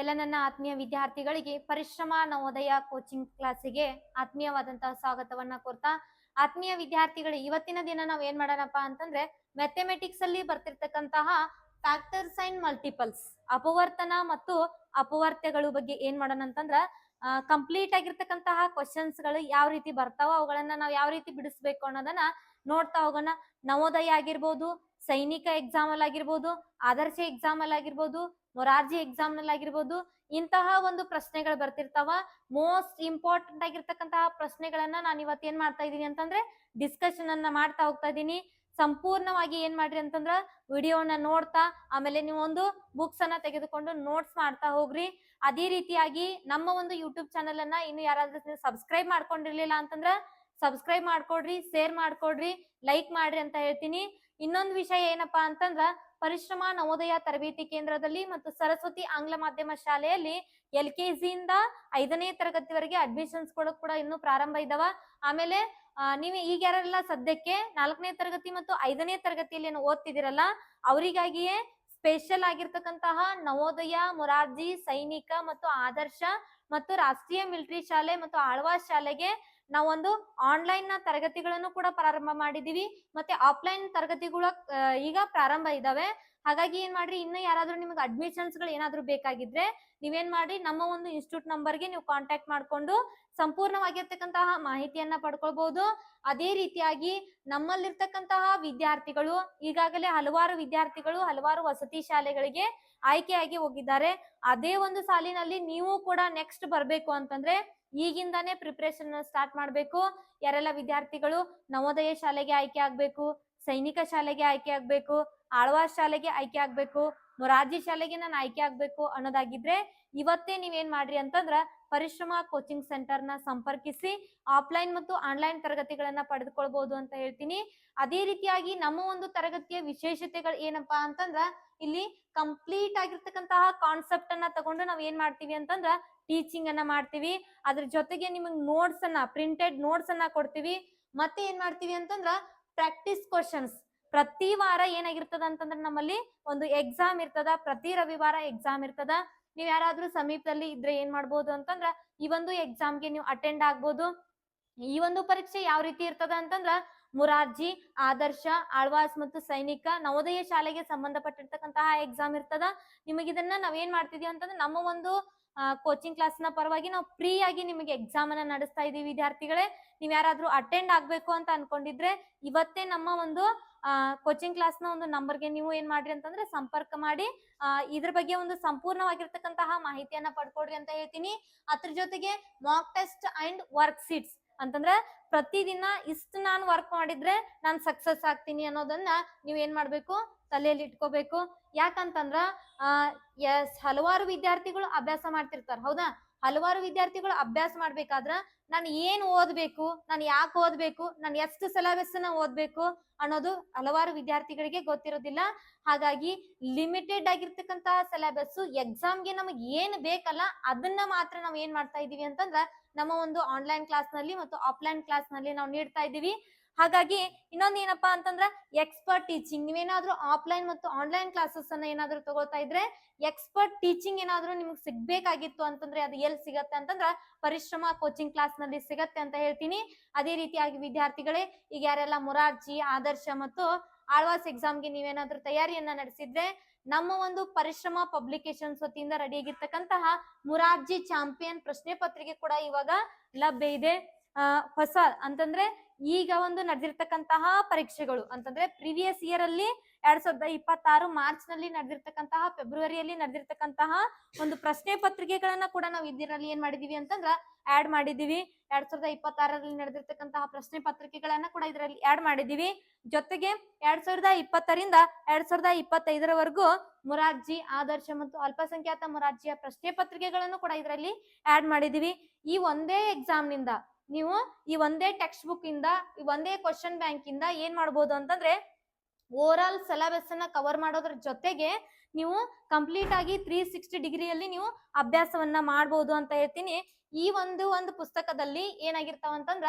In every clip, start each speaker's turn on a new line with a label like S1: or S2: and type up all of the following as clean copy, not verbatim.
S1: ಎಲ್ಲ ನನ್ನ ಆತ್ಮೀಯ ವಿದ್ಯಾರ್ಥಿಗಳಿಗೆ ಪರಿಶ್ರಮ ನವೋದಯ ಕೋಚಿಂಗ್ ಕ್ಲಾಸಿಗೆ ಆತ್ಮೀಯವಾದಂತಹ ಸ್ವಾಗತವನ್ನ ಕೋರ್ತಾ, ಆತ್ಮೀಯ ವಿದ್ಯಾರ್ಥಿಗಳು ಇವತ್ತಿನ ದಿನ ನಾವ್ ಏನ್ ಮಾಡೋಣಪ್ಪ ಅಂತಂದ್ರೆ ಮ್ಯಾಥಮೆಟಿಕ್ಸ್ ಅಲ್ಲಿ ಬರ್ತಿರ್ತಕ್ಕಂತಹ ಫ್ಯಾಕ್ಟರ್ಸ್ ಅಂಡ್ ಮಲ್ಟಿಪಲ್ಸ್ ಅಪವರ್ತನ ಮತ್ತು ಅಪವರ್ತ್ಯಗಳು ಬಗ್ಗೆ ಏನ್ ಮಾಡೋಣ ಅಂತಂದ್ರ ಕಂಪ್ಲೀಟ್ ಆಗಿರ್ತಕ್ಕಂತಹ ಕ್ವಶನ್ಸ್ ಗಳು ಯಾವ ರೀತಿ ಬರ್ತಾವ ಅವುಗಳನ್ನ ನಾವು ಯಾವ ರೀತಿ ಬಿಡಿಸ್ಬೇಕು ಅನ್ನೋದನ್ನ ನೋಡ್ತಾ ಹೋಗೋಣ. ನವೋದಯ ಆಗಿರ್ಬೋದು, ಸೈನಿಕ ಎಕ್ಸಾಮ್ ಅಲ್ಲಿ ಆಗಿರ್ಬೋದು, ಆದರ್ಶ ಎಕ್ಸಾಮ್ ಅಲ್ಲಿ ಆಗಿರ್ಬೋದು, ಮೊರಾರ್ಜಿ ಎಕ್ಸಾಮ್ ನಲ್ಲಿ ಆಗಿರ್ಬೋದು, ಇಂತಹ ಒಂದು ಪ್ರಶ್ನೆಗಳು ಬರ್ತಿರ್ತಾವ. ಮೋಸ್ಟ್ ಇಂಪಾರ್ಟೆಂಟ್ ಆಗಿರ್ತಕ್ಕಂತಹ ಪ್ರಶ್ನೆಗಳನ್ನ ನಾನು ಇವತ್ತು ಏನ್ ಮಾಡ್ತಾ ಇದ್ದೀನಿ ಅಂತಂದ್ರೆ ಡಿಸ್ಕಷನ್ ಅನ್ನ ಮಾಡ್ತಾ ಹೋಗ್ತಾ ಇದ್ದೀನಿ. ಸಂಪೂರ್ಣವಾಗಿ ಏನ್ ಮಾಡ್ರಿ ಅಂತಂದ್ರ ವಿಡಿಯೋನ ನೋಡ್ತಾ ಆಮೇಲೆ ನೀವು ಒಂದು ಬುಕ್ಸ್ ಅನ್ನ ತೆಗೆದುಕೊಂಡು ನೋಟ್ಸ್ ಮಾಡ್ತಾ ಹೋಗ್ರಿ. ಅದೇ ರೀತಿಯಾಗಿ ನಮ್ಮ ಒಂದು ಯೂಟ್ಯೂಬ್ ಚಾನಲ್ ಅನ್ನ ಇನ್ನು ಯಾರಾದ್ರೂ ಸಬ್ಸ್ಕ್ರೈಬ್ ಮಾಡ್ಕೊಂಡಿರ್ಲಿಲ್ಲ ಅಂತಂದ್ರ ಸಬ್ಸ್ಕ್ರೈಬ್ ಮಾಡ್ಕೊಡ್ರಿ, ಶೇರ್ ಮಾಡ್ಕೊಡ್ರಿ, ಲೈಕ್ ಮಾಡ್ರಿ ಅಂತ ಹೇಳ್ತೀನಿ. ಇನ್ನೊಂದು ವಿಷಯ ಏನಪ್ಪಾ ಅಂತಂದ್ರ ಪರಿಶ್ರಮ ನವೋದಯ ತರಬೇತಿ ಕೇಂದ್ರದಲ್ಲಿ ಮತ್ತು ಸರಸ್ವತಿ ಆಂಗ್ಲ ಮಾಧ್ಯಮ ಶಾಲೆಯಲ್ಲಿ LKG ಇಂದ 5ನೇ ತರಗತಿವರೆಗೆ ಅಡ್ಮಿಷನ್ಸ್ ಕೊಡೋಕ್ ಕೂಡ ಇನ್ನೂ ಪ್ರಾರಂಭ ಇದಾವ. ಆಮೇಲೆ ನೀವು ಈಗ ಯಾರೆಲ್ಲ ಸದ್ಯಕ್ಕೆ 4ನೇ ತರಗತಿ ಮತ್ತು 5ನೇ ತರಗತಿಯಲ್ಲಿ ಏನು ಓದ್ತಿದಿರಲ್ಲ ಅವರಿಗಾಗಿಯೇ ಸ್ಪೆಷಲ್ ಆಗಿರ್ತಕ್ಕಂತಹ ನವೋದಯ, ಮೊರಾರ್ಜಿ, ಸೈನಿಕ ಮತ್ತು ಆದರ್ಶ ಮತ್ತು ರಾಷ್ಟ್ರೀಯ ಮಿಲಿಟರಿ ಶಾಲೆ ಮತ್ತು ಆಳ್ವಾಸ್ ಶಾಲೆಗೆ ನಾವೊಂದು ಆನ್ಲೈನ್ ನ ತರಗತಿಗಳನ್ನು ಕೂಡ ಪ್ರಾರಂಭ ಮಾಡಿದೀವಿ. ಮತ್ತೆ ಆಫ್ಲೈನ್ ತರಗತಿಗಳು ಈಗ ಪ್ರಾರಂಭ ಇದಾವೆ. ಹಾಗಾಗಿ ಏನ್ ಮಾಡ್ರಿ, ಇನ್ನು ಯಾರಾದ್ರೂ ನಿಮ್ಗೆ ಅಡ್ಮಿಷನ್ಸ್ ಗಳು ಏನಾದ್ರೂ ಬೇಕಾಗಿದ್ರೆ ನೀವೇನ್ ಮಾಡ್ರಿ, ನಮ್ಮ ಒಂದು ಇನ್ಸ್ಟಿಟ್ಯೂಟ್ ನಂಬರ್ಗೆ ನೀವು ಕಾಂಟ್ಯಾಕ್ಟ್ ಮಾಡ್ಕೊಂಡು ಸಂಪೂರ್ಣವಾಗಿರ್ತಕ್ಕಂತಹ ಮಾಹಿತಿಯನ್ನ ಪಡ್ಕೊಳ್ಬಹುದು. ಅದೇ ರೀತಿಯಾಗಿ ನಮ್ಮಲ್ಲಿರ್ತಕ್ಕಂತಹ ವಿದ್ಯಾರ್ಥಿಗಳು ಈಗಾಗಲೇ ಹಲವಾರು ವಿದ್ಯಾರ್ಥಿಗಳು ಹಲವಾರು ವಸತಿ ಶಾಲೆಗಳಿಗೆ ಆಯ್ಕೆಯಾಗಿ ಹೋಗಿದ್ದಾರೆ. ಅದೇ ಒಂದು ಸಾಲಿನಲ್ಲಿ ನೀವು ಕೂಡ ನೆಕ್ಸ್ಟ್ ಬರ್ಬೇಕು ಅಂತಂದ್ರೆ ಈಗಿಂದಾನೇ ಪ್ರಿಪರೇಷನ್ ಸ್ಟಾರ್ಟ್ ಮಾಡ್ಬೇಕು. ಯಾರೆಲ್ಲ ವಿದ್ಯಾರ್ಥಿಗಳು ನವೋದಯ ಶಾಲೆಗೆ ಆಯ್ಕೆ ಆಗ್ಬೇಕು, ಸೈನಿಕ ಶಾಲೆಗೆ ಆಯ್ಕೆ ಆಗ್ಬೇಕು, ಆಳ್ವಾಸ್ ಶಾಲೆಗೆ ಆಯ್ಕೆ ಆಗ್ಬೇಕು, ಮೊರಾರ್ಜಿ ಶಾಲೆಗೆ ನಾನು ಆಯ್ಕೆ ಆಗ್ಬೇಕು ಅನ್ನೋದಾಗಿದ್ರೆ ಇವತ್ತೇ ನೀವೇನ್ ಮಾಡ್ರಿ ಅಂತಂದ್ರ ಪರಿಶ್ರಮ ಕೋಚಿಂಗ್ ಸೆಂಟರ್ ನ ಸಂಪರ್ಕಿಸಿ ಆಫ್ಲೈನ್ ಮತ್ತು ಆನ್ಲೈನ್ ತರಗತಿಗಳನ್ನ ಪಡೆದುಕೊಳ್ಬಹುದು ಅಂತ ಹೇಳ್ತೀನಿ. ಅದೇ ರೀತಿಯಾಗಿ ನಮ್ಮ ಒಂದು ತರಗತಿಯ ವಿಶೇಷತೆಗಳು ಏನಪ್ಪಾ ಅಂತಂದ್ರ ಇಲ್ಲಿ ಕಂಪ್ಲೀಟ್ ಆಗಿರ್ತಕ್ಕಂತಹ ಕಾನ್ಸೆಪ್ಟ್ ಅನ್ನ ತಗೊಂಡು ನಾವ್ ಏನ್ ಮಾಡ್ತೀವಿ ಅಂತಂದ್ರ ಟೀಚಿಂಗ್ ಅನ್ನ ಮಾಡ್ತೀವಿ. ಅದ್ರ ಜೊತೆಗೆ ನಿಮಗ್ ನೋಟ್ಸ್ ಅನ್ನ ಪ್ರಿಂಟೆಡ್ ನೋಟ್ಸ್ ಅನ್ನ ಕೊಡ್ತೀವಿ. ಮತ್ತೆ ಏನ್ ಮಾಡ್ತೀವಿ ಅಂತಂದ್ರ ಪ್ರಾಕ್ಟೀಸ್ ಕ್ವಶನ್ಸ್ ಪ್ರತಿ ವಾರ ಏನಾಗಿರ್ತದ ಅಂತಂದ್ರ ನಮ್ಮಲ್ಲಿ ಒಂದು ಎಕ್ಸಾಮ್ ಇರ್ತದ. ಪ್ರತಿ ರವಿವಾರ ಎಕ್ಸಾಮ್ ಇರ್ತದ. ನೀವ್ ಯಾರಾದ್ರೂ ಸಮೀಪದಲ್ಲಿ ಇದ್ರೆ ಏನ್ ಮಾಡ್ಬೋದು ಅಂತಂದ್ರ ಈ ಒಂದು ಎಕ್ಸಾಮ್ಗೆ ನೀವು ಅಟೆಂಡ್ ಆಗ್ಬೋದು. ಈ ಒಂದು ಪರೀಕ್ಷೆ ಯಾವ ರೀತಿ ಇರ್ತದ ಅಂತಂದ್ರ ಮೊರಾರ್ಜಿ, ಆದರ್ಶ, ಆಳ್ವಾಸ್ ಮತ್ತು ಸೈನಿಕ ನವೋದಯ ಶಾಲೆಗೆ ಸಂಬಂಧಪಟ್ಟಿರ್ತಕ್ಕಂತಹ ಎಕ್ಸಾಮ್ ಇರ್ತದ. ನಿಮಗಿದನ್ನ ನಾವೇನ್ ಮಾಡ್ತಿದೀವಿ ಅಂತಂದ್ರೆ ನಮ್ಮ ಒಂದು ಕೋಚಿಂಗ್ ಕ್ಲಾಸ್ ನ ಪರವಾಗಿ ನಾವು ಫ್ರೀ ಆಗಿ ನಿಮಗೆ ಎಕ್ಸಾಮ್ ಅನ್ನ ನಡೆಸ್ತಾ ಇದೀವಿ. ವಿದ್ಯಾರ್ಥಿಗಳೇ, ನೀವ್ ಯಾರಾದ್ರೂ ಅಟೆಂಡ್ ಆಗ್ಬೇಕು ಅಂತ ಅನ್ಕೊಂಡಿದ್ರೆ ಇವತ್ತೇ ನಮ್ಮ ಒಂದು ಕೋಚಿಂಗ್ ಕ್ಲಾಸ್ ನ ಒಂದು ನಂಬರ್ಗೆ ನೀವು ಏನ್ ಮಾಡ್ರಿ ಅಂತಂದ್ರೆ ಸಂಪರ್ಕ ಮಾಡಿ ಇದ್ರ ಬಗ್ಗೆ ಒಂದು ಸಂಪೂರ್ಣವಾಗಿರ್ತಕ್ಕಂತಹ ಮಾಹಿತಿಯನ್ನ ಪಡ್ಕೊಡ್ರಿ ಅಂತ ಹೇಳ್ತೀನಿ. ಅದ್ರ ಜೊತೆಗೆ mock test and work sheets ಅಂತಂದ್ರೆ ಪ್ರತಿದಿನ ಇಷ್ಟು ನಾನು ವರ್ಕ್ ಮಾಡಿದ್ರೆ ನಾನು ಸಕ್ಸಸ್ ಆಗ್ತೀನಿ ಅನ್ನೋದನ್ನ ನೀವ್ ಏನ್ ಮಾಡ್ಬೇಕು, ತಲೆಯಲ್ಲಿ ಇಟ್ಕೋಬೇಕು. ಯಾಕಂತಂದ್ರ ಹಲವಾರು ವಿದ್ಯಾರ್ಥಿಗಳು ಅಭ್ಯಾಸ ಮಾಡ್ತಿರ್ತಾರ, ಹೌದಾ? ಹಲವಾರು ವಿದ್ಯಾರ್ಥಿಗಳು ಅಭ್ಯಾಸ ಮಾಡ್ಬೇಕಾದ್ರ ನಾನು ಏನ್ ಓದ್ಬೇಕು, ನಾನು ಯಾಕೆ ಓದ್ಬೇಕು, ನಾನು ಎಷ್ಟು ಸಿಲೆಬಸ್ ನ ಓದ್ಬೇಕು ಅನ್ನೋದು ಹಲವಾರು ವಿದ್ಯಾರ್ಥಿಗಳಿಗೆ ಗೊತ್ತಿರೋದಿಲ್ಲ. ಹಾಗಾಗಿ ಲಿಮಿಟೆಡ್ ಆಗಿರ್ತಕ್ಕಂತಹ ಸಿಲೆಬಸ್ ಎಕ್ಸಾಮ್ಗೆ ನಮಗೆ ಏನ್ ಬೇಕಲ್ಲ ಅದನ್ನ ಮಾತ್ರ ನಾವ್ ಏನ್ ಮಾಡ್ತಾ ಇದೀವಿ ಅಂತಂದ್ರ ನಮ್ಮ ಒಂದು ಆನ್ಲೈನ್ ಕ್ಲಾಸ್ ನಲ್ಲಿ ಮತ್ತು ಆಫ್ಲೈನ್ ಕ್ಲಾಸ್ ನಲ್ಲಿ ನಾವು ನೀಡ್ತಾ ಇದೀವಿ. ಹಾಗಾಗಿ ಇನ್ನೊಂದು ಏನಪ್ಪಾ ಅಂತಂದ್ರ ಎಕ್ಸ್ಪರ್ಟ್ ಟೀಚಿಂಗ್. ನೀವೇನಾದ್ರೂ ಆಫ್ಲೈನ್ ಮತ್ತು ಆನ್ಲೈನ್ ಕ್ಲಾಸಸ್ ಅನ್ನ ಏನಾದ್ರೂ ತಗೋತಾ ಇದ್ರೆ ಎಕ್ಸ್ಪರ್ಟ್ ಟೀಚಿಂಗ್ ಏನಾದ್ರೂ ನಿಮ್ಗೆ ಸಿಗ್ಬೇಕಾಗಿತ್ತು ಅಂತಂದ್ರೆ ಅದು ಎಲ್ಲಿ ಸಿಗತ್ತೆ ಅಂತಂದ್ರ ಪರಿಶ್ರಮ ಕೋಚಿಂಗ್ ಕ್ಲಾಸ್ ನಲ್ಲಿ ಸಿಗತ್ತೆ ಅಂತ ಹೇಳ್ತೀನಿ. ಅದೇ ರೀತಿಯಾಗಿ ವಿದ್ಯಾರ್ಥಿಗಳೇ, ಈಗ ಯಾರೆಲ್ಲ ಮೊರಾರ್ಜಿ, ಆದರ್ಶ ಮತ್ತು ಆಳ್ವಾಸ್ ಎಕ್ಸಾಮ್ಗೆ ನೀವೇನಾದ್ರೂ ತಯಾರಿಯನ್ನ ನಡೆಸಿದ್ರೆ ನಮ್ಮ ಒಂದು ಪರಿಶ್ರಮ ಪಬ್ಲಿಕೇಶನ್ಸ್ ವತಿಯಿಂದ ರೆಡಿ ಆಗಿರ್ತಕ್ಕಂತಹ ಮೊರಾರ್ಜಿ ಚಾಂಪಿಯನ್ ಪ್ರಶ್ನೆ ಪತ್ರಿಕೆ ಕೂಡ ಇವಾಗ ಲಭ್ಯ ಇದೆ. ಹೊಸ ಅಂತಂದ್ರೆ ಈಗ ಒಂದು ನಡೆದಿರ್ತಕ್ಕಂತಹ ಪರೀಕ್ಷೆಗಳು ಅಂತಂದ್ರೆ ಪ್ರಿವಿಯಸ್ ಇಯರ್ ಅಲ್ಲಿ 2026 ಮಾರ್ಚ್ ನಲ್ಲಿ ನಡೆದಿರ್ತಕ್ಕಂತಹ, ಫೆಬ್ರವರಿಯಲ್ಲಿ ನಡೆದಿರ್ತಕ್ಕಂತಹ ಒಂದು ಪ್ರಶ್ನೆ ಪತ್ರಿಕೆಗಳನ್ನ ಕೂಡ ನಾವು ಇದರಲ್ಲಿ ಏನ್ ಮಾಡಿದೀವಿ ಅಂತಂದ್ರ ಆಡ್ ಮಾಡಿದೀವಿ. 2026ರಲ್ಲಿ ನಡೆದಿರ್ತಕ್ಕಂತಹ ಪ್ರಶ್ನೆ ಪತ್ರಿಕೆಗಳನ್ನ ಕೂಡ ಇದರಲ್ಲಿ ಆಡ್ ಮಾಡಿದೀವಿ. ಜೊತೆಗೆ 2020ರಿಂದ 2025ರವರೆಗೂ ಮೊರಾರ್ಜಿ, ಆದರ್ಶ ಮತ್ತು ಅಲ್ಪಸಂಖ್ಯಾತ ಮೊರಾರ್ಜಿಯ ಪ್ರಶ್ನೆ ಪತ್ರಿಕೆಗಳನ್ನು ಕೂಡ ಇದರಲ್ಲಿ ಆಡ್ ಮಾಡಿದೀವಿ. ಈ ಒಂದೇ ಎಕ್ಸಾಮ್ ನಿಂದ ನೀವು ಈ ಒಂದೇ ಟೆಕ್ಸ್ಟ್ ಬುಕ್ ಇಂದ ಈ ಒಂದೇ ಕ್ವಶನ್ ಬ್ಯಾಂಕ್ ಇಂದ ಏನ್ ಮಾಡ್ಬೋದು ಅಂತಂದ್ರೆ ಓವರ್ ಆಲ್ ಸಿಲೆಬಸ್ ಅನ್ನ ಕವರ್ ಮಾಡೋದ್ರ ಜೊತೆಗೆ ನೀವು ಕಂಪ್ಲೀಟ್ ಆಗಿ 360 ಡಿಗ್ರಿಯಲ್ಲಿ ನೀವು ಅಭ್ಯಾಸವನ್ನ ಮಾಡ್ಬೋದು ಅಂತ ಹೇಳ್ತೀನಿ. ಈ ಒಂದು ಪುಸ್ತಕದಲ್ಲಿ ಏನಾಗಿರ್ತಾವ ಅಂತಂದ್ರ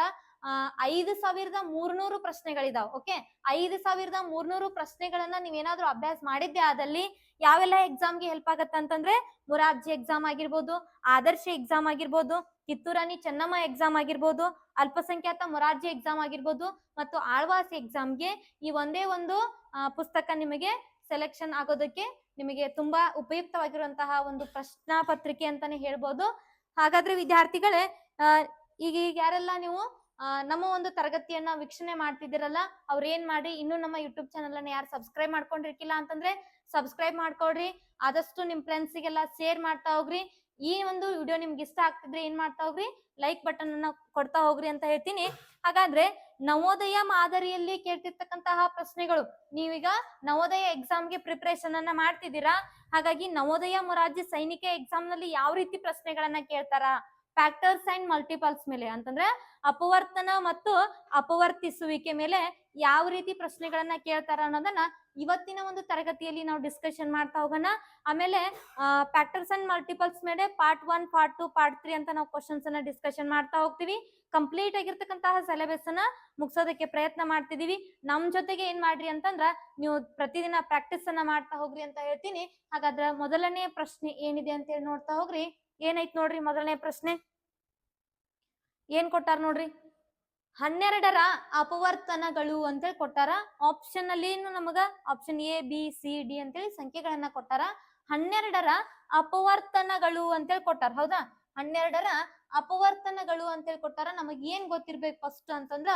S1: 5300 ಪ್ರಶ್ನೆಗಳಿದಾವ್. ಓಕೆ, 5300 ಪ್ರಶ್ನೆಗಳನ್ನ ನೀವೇನಾದ್ರೂ ಅಭ್ಯಾಸ ಮಾಡಿದ್ದೆ ಆದಲ್ಲಿ ಯಾವೆಲ್ಲ ಎಕ್ಸಾಮ್ಗೆ ಹೆಲ್ಪ್ ಆಗತ್ತ ಅಂತಂದ್ರೆ ಮುರಾರ್ಜಿ ಎಕ್ಸಾಮ್ ಆಗಿರ್ಬೋದು, ಆದರ್ಶ ಎಕ್ಸಾಮ್ ಆಗಿರ್ಬೋದು, ಕಿತ್ತೂರಾಣಿ ಚೆನ್ನಮ್ಮ ಎಕ್ಸಾಮ್ ಆಗಿರ್ಬೋದು, ಅಲ್ಪಸಂಖ್ಯಾತ ಮೊರಾರ್ಜಿ ಎಕ್ಸಾಮ್ ಆಗಿರ್ಬೋದು ಮತ್ತು ಆಳ್ವಾಸ್ ಎಕ್ಸಾಮ್ಗೆ ಈ ಒಂದೇ ಒಂದು ಪುಸ್ತಕ ನಿಮಗೆ ಸೆಲೆಕ್ಷನ್ ಆಗೋದಕ್ಕೆ ನಿಮಗೆ ತುಂಬಾ ಉಪಯುಕ್ತವಾಗಿರುವಂತಹ ಒಂದು ಪ್ರಶ್ನಾ ಪತ್ರಿಕೆ ಅಂತಾನೆ ಹೇಳ್ಬೋದು. ಹಾಗಾದ್ರೆ ವಿದ್ಯಾರ್ಥಿಗಳೇ, ಈಗ ಯಾರೆಲ್ಲ ನೀವು ನಮ್ಮ ಒಂದು ತರಗತಿಯನ್ನ ವೀಕ್ಷಣೆ ಮಾಡ್ತಿದ್ದೀರಲ್ಲ, ಅವ್ರ ಏನ್ ಮಾಡಿ, ಇನ್ನು ನಮ್ಮ ಯೂಟ್ಯೂಬ್ ಚಾನಲ್ ಅನ್ನ ಯಾರು ಸಬ್ಸ್ಕ್ರೈಬ್ ಮಾಡ್ಕೊಂಡಿರ್ಕಿಲ್ಲ ಅಂತಂದ್ರೆ ಸಬ್ಸ್ಕ್ರೈಬ್ ಮಾಡ್ಕೊಡ್ರಿ. ಆದಷ್ಟು ನಿಮ್ ಫ್ರೆಂಡ್ಸಿಗೆಲ್ಲ ಶೇರ್ ಮಾಡ್ತಾ ಹೋಗ್ರಿ. ಈ ಒಂದು ವಿಡಿಯೋ ನಿಮ್ಗೆ ಇಷ್ಟ ಆಗ್ತಿದ್ರೆ ಏನ್ ಮಾಡ್ತಾ ಹೋಗ್ರಿ, ಲೈಕ್ ಬಟನ್ ಅನ್ನ ಕೊಡ್ತಾ ಹೋಗ್ರಿ ಅಂತ ಹೇಳ್ತೀನಿ. ಹಾಗಾದ್ರೆ ನವೋದಯ ಮಾದರಿಯಲ್ಲಿ ಕೇಳ್ತಿರ್ತಕ್ಕಂತಹ ಪ್ರಶ್ನೆಗಳು, ನೀವೀಗ ನವೋದಯ ಎಕ್ಸಾಮ್ಗೆ ಪ್ರಿಪರೇಷನ್ ಅನ್ನ ಮಾಡ್ತಿದ್ದೀರಾ. ಹಾಗಾಗಿ ನವೋದಯ ಮೊರಾರ್ಜಿ ಸೈನಿಕ ಎಕ್ಸಾಮ್ ನಲ್ಲಿ ಯಾವ ರೀತಿ ಪ್ರಶ್ನೆಗಳನ್ನ ಕೇಳ್ತಾರ, ಫ್ಯಾಕ್ಟರ್ಸ್ ಅಂಡ್ ಮಲ್ಟಿಪಲ್ಸ್ ಮೇಲೆ ಅಂತಂದ್ರೆ ಅಪವರ್ತನ ಮತ್ತು ಅಪವರ್ತಿಸುವಿಕೆ ಮೇಲೆ ಯಾವ ರೀತಿ ಪ್ರಶ್ನೆಗಳನ್ನ ಕೇಳ್ತಾರ ಅನ್ನೋದನ್ನ ಇವತ್ತಿನ ಒಂದು ತರಗತಿಯಲ್ಲಿ ನಾವು ಡಿಸ್ಕಷನ್ ಮಾಡ್ತಾ ಹೋಗೋಣ. ಆಮೇಲೆ ಫ್ಯಾಕ್ಟರ್ಸ್ ಅಂಡ್ ಮಲ್ಟಿಪಲ್ಸ್ ಮೇಲೆ ಪಾರ್ಟ್ 1, ಪಾರ್ಟ್ 2, ಪಾರ್ಟ್ 3 ಅಂತ ನಾವು ಕ್ವಶನ್ಸ್ ಅನ್ನ ಡಿಸ್ಕಷನ್ ಮಾಡ್ತಾ ಹೋಗ್ತೀವಿ. ಕಂಪ್ಲೀಟ್ ಆಗಿರ್ತಕ್ಕಂತಹ ಸಿಲೆಬಸ್ ಅನ್ನ ಮುಗಿಸೋದಕ್ಕೆ ಪ್ರಯತ್ನ ಮಾಡ್ತಿದೀವಿ. ನಮ್ ಜೊತೆಗೆ ಏನ್ ಮಾಡ್ರಿ ಅಂತಂದ್ರ ನೀವು ಪ್ರತಿದಿನ ಪ್ರಾಕ್ಟೀಸ್ ಅನ್ನ ಮಾಡ್ತಾ ಹೋಗ್ರಿ ಅಂತ ಹೇಳ್ತೀನಿ. ಹಾಗಾದ್ರೆ ಮೊದಲನೇ ಪ್ರಶ್ನೆ ಏನಿದೆ ಅಂತ ಹೇಳಿ ನೋಡ್ತಾ ಹೋಗ್ರಿ. ಏನೈತ್ ನೋಡ್ರಿ ಮೊದಲನೇ ಪ್ರಶ್ನೆ, ಏನ್ ಕೊಟ್ಟಾರ ನೋಡ್ರಿ, 12ರ ಅಪವರ್ತನಗಳು ಅಂತೇಳಿ ಕೊಟ್ಟಾರ. ಆಪ್ಷನ್ ಅಲ್ಲಿ ನಮಗ option A, B, C, D ಅಂತೇಳಿ ಸಂಖ್ಯೆಗಳನ್ನ ಕೊಟ್ಟಾರ. 12ರ ಅಪವರ್ತನಗಳು ಅಂತೇಳಿ ಕೊಟ್ಟಾರ. ಹೌದಾ, 12ರ ಅಪವರ್ತನಗಳು ಅಂತೇಳಿ ಕೊಟ್ಟಾರ. ನಮಗ್ ಏನ್ ಗೊತ್ತಿರ್ಬೇಕು ಫಸ್ಟ್ ಅಂತಂದ್ರ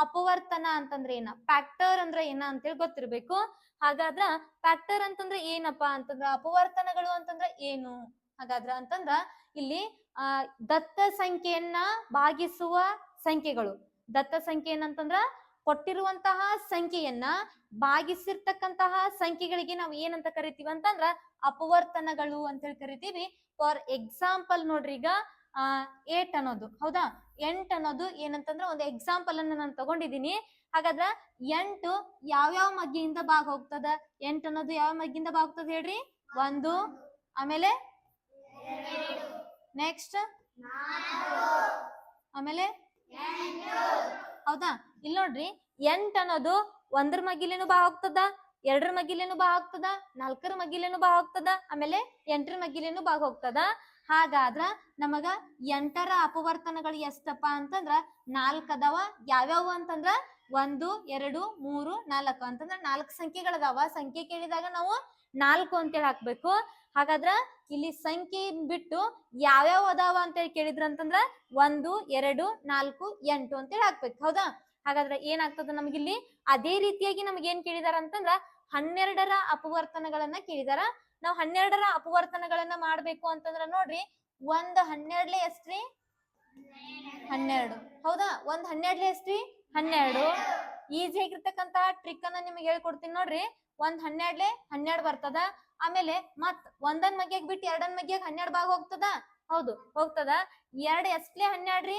S1: ಅಪವರ್ತನ ಅಂತಂದ್ರೆ ಏನ, ಫ್ಯಾಕ್ಟರ್ ಅಂದ್ರೆ ಏನ ಅಂತೇಳಿ ಗೊತ್ತಿರ್ಬೇಕು. ಹಾಗಾದ್ರ ಫ್ಯಾಕ್ಟರ್ ಅಂತಂದ್ರೆ ಏನಪ್ಪಾ ಅಂತಂದ್ರ, ಅಪವರ್ತನಗಳು ಅಂತಂದ್ರ ಏನು ಹಾಗಾದ್ರ ಅಂತಂದ್ರ ಇಲ್ಲಿ ದತ್ತ ಸಂಖ್ಯೆಯನ್ನ ಭಾಗಿಸುವ ಸಂಖ್ಯೆಗಳು. ದತ್ತ ಸಂಖ್ಯೆ ಏನಂತಂದ್ರ ಕೊಟ್ಟಿರುವಂತಹ ಸಂಖ್ಯೆಯನ್ನ ಭಾಗಿಸಿರ್ತಕ್ಕಂತಹ ಸಂಖ್ಯೆಗಳಿಗೆ ನಾವು ಏನಂತ ಕರಿತೀವಿ ಅಂತಂದ್ರ ಅಪವರ್ತನಗಳು ಅಂತ ಹೇಳಿ ಕರಿತೀವಿ. ಫಾರ್ ಎಕ್ಸಾಂಪಲ್ ನೋಡ್ರಿ, ಈಗ 8 ಅನ್ನೋದು, ಹೌದಾ, 8 ಅನ್ನೋದು ಏನಂತಂದ್ರ ಒಂದು ಎಕ್ಸಾಂಪಲ್ ಅನ್ನ ನಾನು ತಗೊಂಡಿದ್ದೀನಿ. ಹಾಗಾದ್ರ 8 ಯಾವ್ಯಾವ ಮಗ್ಗಿಯಿಂದ ಭಾಗ ಹೋಗ್ತದ, 8 ಅನ್ನೋದು ಯಾವ ಮಗ್ಗಿಂದ ಭಾಗ ಹೋಗ್ತದ ಹೇಳ್ರಿ, 1, ಆಮೇಲೆ ನೆಕ್ಸ್ಟ್ ಆಮೇಲೆ ಹೌದಾ. ಇಲ್ಲಿ ನೋಡ್ರಿ, 8 ಅನ್ನೋದು 1ರ ಮಗ್ಗಿಲೇನು ಭಾಗ ಹೋಗ್ತದ, 2ರ ಮಗ್ಗಿಲೇನು ಭಾಗ ಹೋಗ್ತದ, 4ರ ಮಗ್ಗಿಲೇನು ಭಾಗ ಹೋಗ್ತದ, ಆಮೇಲೆ 8ರ ಮಗ್ಗಿಲೇನು ಭಾಗ ಹೋಗ್ತದ. ಹಾಗಾದ್ರ ನಮಗ 8ರ ಅಪವರ್ತನಗಳು ಎಷ್ಟಪ್ಪ ಅಂತಂದ್ರ 4 ಅದಾವ. ಯಾವ್ಯಾವ ಅಂತಂದ್ರ 1, 2, 3, 4 ಅಂತಂದ್ರ 4 ಸಂಖ್ಯೆಗಳದಾವ. ಸಂಖ್ಯೆ ಕೇಳಿದಾಗ ನಾವು 4 ಅಂತೇಳಿ ಹಾಕ್ಬೇಕು. ಹಾಗಾದ್ರ ಇಲ್ಲಿ ಸಂಖ್ಯೆ ಬಿಟ್ಟು ಯಾವ್ಯಾವ ಅದಾವ ಅಂತೇಳಿ ಕೇಳಿದ್ರ ಅಂತಂದ್ರ 1, 2, 4, 8 ಅಂತೇಳಿ ಹಾಕ್ಬೇಕು. ಹೌದಾ, ಹಾಗಾದ್ರೆ ಏನಾಗ್ತದ ನಮ್ಗಿಲ್ಲಿ ಅದೇ ರೀತಿಯಾಗಿ ನಮ್ಗೆ ಏನ್ ಕೇಳಿದಾರ ಅಂತಂದ್ರ 12ರ ಅಪವರ್ತನಗಳನ್ನ ಕೇಳಿದಾರ. ನಾವು 12ರ ಅಪವರ್ತನಗಳನ್ನ ಮಾಡ್ಬೇಕು ಅಂತಂದ್ರ ನೋಡ್ರಿ, 1 12 ಎಷ್ಟ್ರಿ, 12. ಹೌದಾ, 1 12 ಎಷ್ಟ್ರಿ, 12. ಈಜಿ ಆಗಿರ್ತಕ್ಕಂತಹ ಟ್ರಿಕ್ ಅನ್ನ ನಿಮ್ಗೆ ಹೇಳ್ಕೊಡ್ತೀನಿ ನೋಡ್ರಿ. 1 12 12 ಬರ್ತದ. ಆಮೇಲೆ ಮತ್ 1ನ್ ಮಗ್ಗಿಯಾಗ ಬಿಟ್ಟು 2ನ್ ಮಗ್ಗಿಯಾಗ 12 ಭಾಗ ಹೋಗ್ತದ. ಹೌದು, ಹೋಗ್ತದ. 2 ಎಷ್ಟ್ಲೆ 12 ರೀ,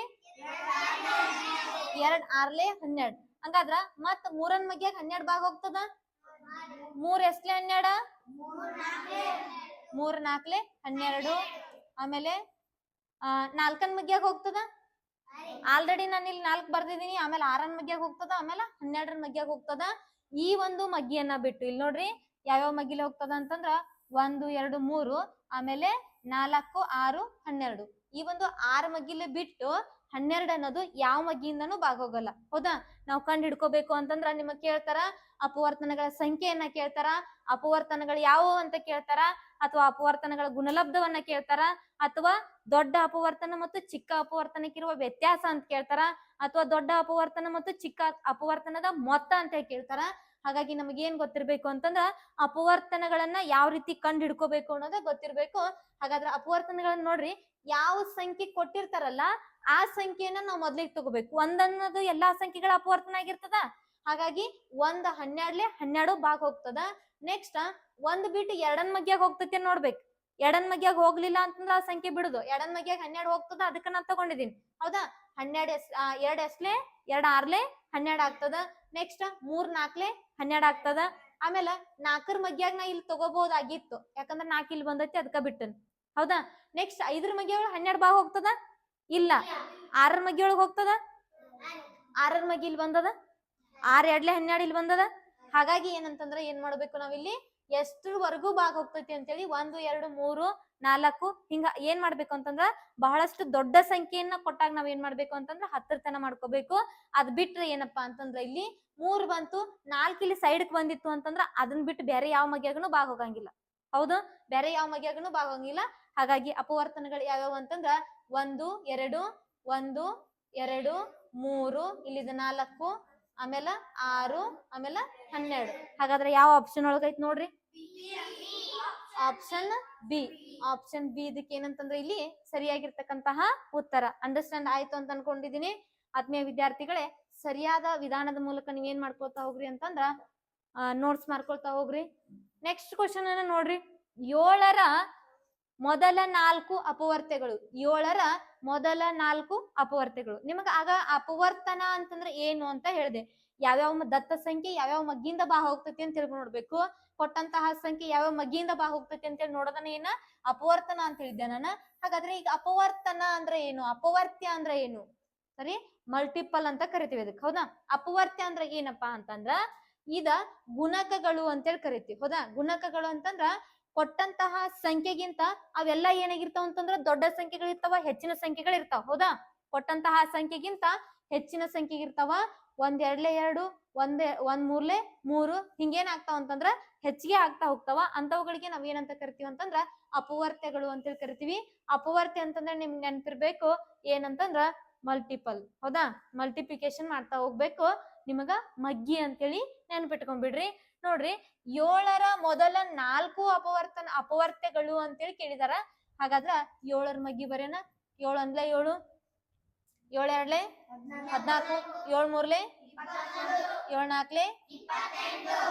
S1: 2 6ಲೆ 12. ಹಂಗಾದ್ರ ಮತ್ 3ನ್ ಮಗ್ಗಿಯಾಗ 12 ಭಾಗ ಹೋಗ್ತದ. 3 ಎಷ್ಟ್ಲೆ 12, 3 4ಲೆ 12. ಆಮೇಲೆ 4ನ್ ಮಗ್ಗಿಯಾಗ ಹೋಗ್ತದ. ಆಲ್ರೆಡಿ ನಾನು ಇಲ್ಲಿ 4 ಬರ್ದಿದ್ದೀನಿ. ಆಮೇಲೆ 6ನ್ ಮಗ್ಗಿಯಾಗ ಹೋಗ್ತದ, ಆಮೇಲೆ 12ರ ಮಗ್ಗಿಯಾಗ ಹೋಗ್ತದ. ಈ ಒಂದು ಮಗ್ಗಿಯನ್ನ ಬಿಟ್ಟು ಇಲ್ಲಿ ನೋಡ್ರಿ ಯಾವ್ಯಾವ ಮಗ್ಗಿಲಿ ಹೋಗ್ತದ ಅಂತಂದ್ರ 1, 2, 3, ಆಮೇಲೆ 4, 6, 12. ಈ ಒಂದು 6 ಮಗ್ಗಿಲೆ ಬಿಟ್ಟು 12 ಅನ್ನೋದು ಯಾವ ಮಗ್ಗಿಯಿಂದನೂ ಭಾಗ ಹೋಗಲ್ಲ. ಹೌದಾ, ನಾವು ಕಂಡು ಹಿಡ್ಕೋಬೇಕು ಅಂತಂದ್ರ ನಿಮಗ್ ಕೇಳ್ತಾರ ಅಪವರ್ತನಗಳ ಸಂಖ್ಯೆಯನ್ನ ಕೇಳ್ತಾರ, ಅಪವರ್ತನಗಳು ಯಾವುವು ಅಂತ ಕೇಳ್ತಾರ, ಅಥವಾ ಅಪವರ್ತನಗಳ ಗುಣಲಬ್ಧವನ್ನ ಕೇಳ್ತಾರ, ಅಥವಾ ದೊಡ್ಡ ಅಪವರ್ತನ ಮತ್ತು ಚಿಕ್ಕ ಅಪವರ್ತನಕ್ಕಿರುವ ವ್ಯತ್ಯಾಸ ಅಂತ ಕೇಳ್ತಾರ, ಅಥವಾ ದೊಡ್ಡ ಅಪವರ್ತನ ಮತ್ತು ಚಿಕ್ಕ ಅಪವರ್ತನದ ಮೊತ್ತ ಅಂತ ಕೇಳ್ತಾರ. ಹಾಗಾಗಿ ನಮಗೆ ಏನ್ ಗೊತ್ತಿರ್ಬೇಕು ಅಂತಂದ್ರ ಅಪವರ್ತನಗಳನ್ನ ಯಾವ ರೀತಿ ಕಂಡು ಹಿಡ್ಕೋಬೇಕು ಅನ್ನೋದೇ ಗೊತ್ತಿರ್ಬೇಕು. ಹಾಗಾದ್ರೆ ಅಪವರ್ತನಗಳನ್ನ ನೋಡ್ರಿ, ಯಾವ ಸಂಖ್ಯೆ ಕೊಟ್ಟಿರ್ತಾರಲ್ಲ ಆ ಸಂಖ್ಯೆಯನ್ನ ನಾವು ಮೊದ್ಲಿಗೆ ತಗೋಬೇಕು. 1 ಅನ್ನೋದು ಎಲ್ಲಾ ಸಂಖ್ಯೆಗಳ ಅಪವರ್ತನ ಆಗಿರ್ತದ. ಹಾಗಾಗಿ 1 12ಲೆ 12 ಭಾಗ ಹೋಗ್ತದ. ನೆಕ್ಸ್ಟ್ 1 ಬಿಟ್ಟು 2ನ್ ಮಗ್ಗಿಯಾಗ ಹೋಗ್ತೈತಿ ನೋಡ್ಬೇಕು. 2ನ್ ಮಗ್ಗಿಯಾಗ ಹೋಗ್ಲಿಲ್ಲ ಅಂತಂದ್ರ ಆ ಸಂಖ್ಯೆ ಬಿಡುದು. 2ನ್ ಮಗ್ಗಿಯಾಗ 12 ಹೋಗ್ತದ, ಅದಕ್ಕ ನಾನು ತಗೊಂಡಿದ್ದೀನಿ. ಹೌದಾ, 12 2 ಎಷ್ಟ್ಲೆ 2 6ಲೆ 12 ಆಗ್ತದ. ನೆಕ್ಸ್ಟ್ 3 4ಲೆ 12 ಆಗ್ತದ. ಆಮೇಲೆ 4ರ ಮಗ್ಯಾಗ ನಾ ಇಲ್ಲಿ ತಗೋಬಹುದಾಗಿತ್ತು, ಯಾಕಂದ್ರೆ 4 ಇಲ್ಲಿ ಬಂದೈತಿ ಅದಕ್ಕ ಬಿಟ್ಟನ್. ಹೌದಾ? ನೆಕ್ಸ್ಟ್ 5ರ ಮಗ್ಯಾಗ 12 ಭಾಗ ಹೋಗ್ತದ ಇಲ್ಲ. 6ರ ಮಗ್ಗಿ ಒಳಗ್ ಹೋಗ್ತದ, 6ರ ಮಗ್ಗಿ ಇಲ್ಲಿ ಬಂದದ, 6 2 12 ಇಲ್ಲಿ ಬಂದದ. ಹಾಗಾಗಿ ಏನಂತಂದ್ರ ಏನ್ ಮಾಡ್ಬೇಕು ನಾವಿಲ್ಲಿ ಎಷ್ಟರವರೆಗೂ ಭಾಗ ಹೋಗ್ತೈತಿ ಅಂತೇಳಿ 1 2 3 4 ಹಿಂಗ ಏನ್ ಮಾಡ್ಬೇಕು ಅಂತಂದ್ರ ಬಹಳಷ್ಟು ದೊಡ್ಡ ಸಂಖ್ಯೆಯನ್ನ ಕೊಟ್ಟಾಗ ನಾವ್ ಏನ್ ಮಾಡ್ಬೇಕು ಅಂತಂದ್ರ 10 ತನ ಮಾಡ್ಕೋಬೇಕು. ಅದ್ ಬಿಟ್ರೆ ಏನಪ್ಪಾ ಅಂತಂದ್ರ ಇಲ್ಲಿ 3 ಬಂತು, 4 ಇಲ್ಲಿ ಸೈಡ್ಕ್ ಬಂದಿತ್ತು ಅಂತಂದ್ರ ಅದನ್ನ ಬಿಟ್ಟು ಬೇರೆ ಯಾವ ಮಗ್ಯಾಗನು ಭಾಗ ಹೋಗಂಗಿಲ್ಲ. ಹೌದು, ಬೇರೆ ಯಾವ ಮಗ್ಯಾಗನು ಭಾಗ ಹೋಗಂಗಿಲ್ಲ. ಹಾಗಾಗಿ ಅಪವರ್ತನಗಳು ಯಾವ್ಯಾವ ಅಂತಂದ್ರ 1 2 1 2 3 ಇಲ್ಲಿದ 4 ಆಮೇಲೆ 6 ಆಮೇಲೆ 12. ಹಾಗಾದ್ರೆ ಯಾವ ಆಪ್ಷನ್ ಒಳಗೈತ್ ನೋಡ್ರಿ? Option B. ಆಪ್ಷನ್ ಬಿ ಇದಕ್ಕೆ ಏನಂತಂದ್ರೆ ಇಲ್ಲಿ ಸರಿಯಾಗಿರ್ತಕ್ಕಂತಹ ಉತ್ತರ. ಅಂಡರ್ಸ್ಟ್ಯಾಂಡ್ ಆಯ್ತು ಅಂತ ಅನ್ಕೊಂಡಿದೀನಿ ಆತ್ಮೀಯ ವಿದ್ಯಾರ್ಥಿಗಳೇ. ಸರಿಯಾದ ವಿಧಾನದ ಮೂಲಕ ನೀವೇನ್ ಮಾಡ್ಕೊಳ್ತಾ ಹೋಗ್ರಿ ಅಂತಂದ್ರ ನೋಟ್ಸ್ ಮಾಡ್ಕೊಳ್ತಾ ಹೋಗ್ರಿ. ನೆಕ್ಸ್ಟ್ ಕ್ವಶನ್ ಅನ್ನ ನೋಡ್ರಿ. 7ರ ಮೊದಲ 4 ಅಪವರ್ತ್ಯಗಳು. 7ರ ಮೊದಲ 4 ಅಪವರ್ತ್ಯಗಳು. ನಿಮಗ ಆಗ ಅಪವರ್ತನ ಅಂತಂದ್ರೆ ಏನು ಅಂತ ಹೇಳಿದೆ. ಯಾವ್ಯಾವ ದತ್ತ ಸಂಖ್ಯೆ ಯಾವ್ಯಾವ ಮಗ್ಗಿಂದ ಬಾ ಹೋಗ್ತೈತಿ ಅಂತ ತಿಳ್ಕೊಂಡು ನೋಡ್ಬೇಕು. ಕೊಟ್ಟಂತಹ ಸಂಖ್ಯೆ ಯಾವ್ಯಾವ ಮಗ್ಗಿಂದ ಬಾ ಹೋಗ್ತೈತಿ ಅಂತ ಹೇಳಿ ನೋಡೋದನ್ನ ಏನ ಅಪವರ್ತನ ಅಂತ ಹೇಳಿದ್ದೆ ನಾನು. ಹಾಗಾದ್ರೆ ಈಗ ಅಪವರ್ತನ ಅಂದ್ರೆ ಏನು, ಅಪವರ್ತ್ಯ ಅಂದ್ರೆ ಏನು? ಸರಿ, ಮಲ್ಟಿಪಲ್ ಅಂತ ಕರಿತೀವಿ ಅದಕ್ಕೆ. ಹೌದಾ? ಅಪವರ್ತ್ಯ ಅಂದ್ರೆ ಏನಪ್ಪಾ ಅಂತಂದ್ರ ಇದ ಗುಣಕಗಳು ಅಂತೇಳಿ ಕರಿತೀವಿ. ಹೌದಾ? ಗುಣಕಗಳು ಅಂತಂದ್ರ ಕೊಟ್ಟಂತಹ ಸಂಖ್ಯೆಗಿಂತ ಅವೆಲ್ಲ ಏನಾಗಿರ್ತಾವ ಅಂತಂದ್ರ ದೊಡ್ಡ ಸಂಖ್ಯೆಗಳಿರ್ತಾವ, ಹೆಚ್ಚಿನ ಸಂಖ್ಯೆಗಳಿರ್ತಾವ. ಹೌದಾ? ಕೊಟ್ಟಂತಹ ಸಂಖ್ಯೆಗಿಂತ ಹೆಚ್ಚಿನ ಸಂಖ್ಯೆಗಿರ್ತಾವ. 1 2 2 1 3 3 ಹಿಂಗೇನ್ ಆಗ್ತಾವ ಅಂತಂದ್ರ ಹೆಚ್ಚಿಗೆ ಆಗ್ತಾ ಹೋಗ್ತಾವ. ಅಂತವುಗಳಿಗೆ ನಾವ್ ಏನಂತ ಕರಿತೀವಿ ಅಂತಂದ್ರ ಅಪವರ್ತ್ಯಗಳು ಅಂತೇಳಿ ಕರಿತೀವಿ. ಅಪವರ್ತ್ಯ ಅಂತಂದ್ರೆ ನಿಮ್ಗೆ ನೆನಪಿರ್ಬೇಕು ಏನಂತಂದ್ರ ಮಲ್ಟಿಪಲ್. ಹೌದಾ? ಮಲ್ಟಿಪ್ಲಿಕೇಶನ್ ಮಾಡ್ತಾ ಹೋಗ್ಬೇಕು. ನಿಮಗ ಮಗ್ಗಿ ಅಂತೇಳಿ ನೆನ್ಪಿಟ್ಕೊಂಡ್ಬಿಡ್ರಿ. ನೋಡ್ರಿ, 7ರ ಮೊದಲ 4 ಅಪವರ್ತ್ಯಗಳು ಅಂತೇಳಿ ಕೇಳಿದಾರ. ಹಾಗಾದ್ರ 7ರ ಮಗ್ಗಿ ಬರೇನ? 7 1 7 7 2 14 7 3 7 4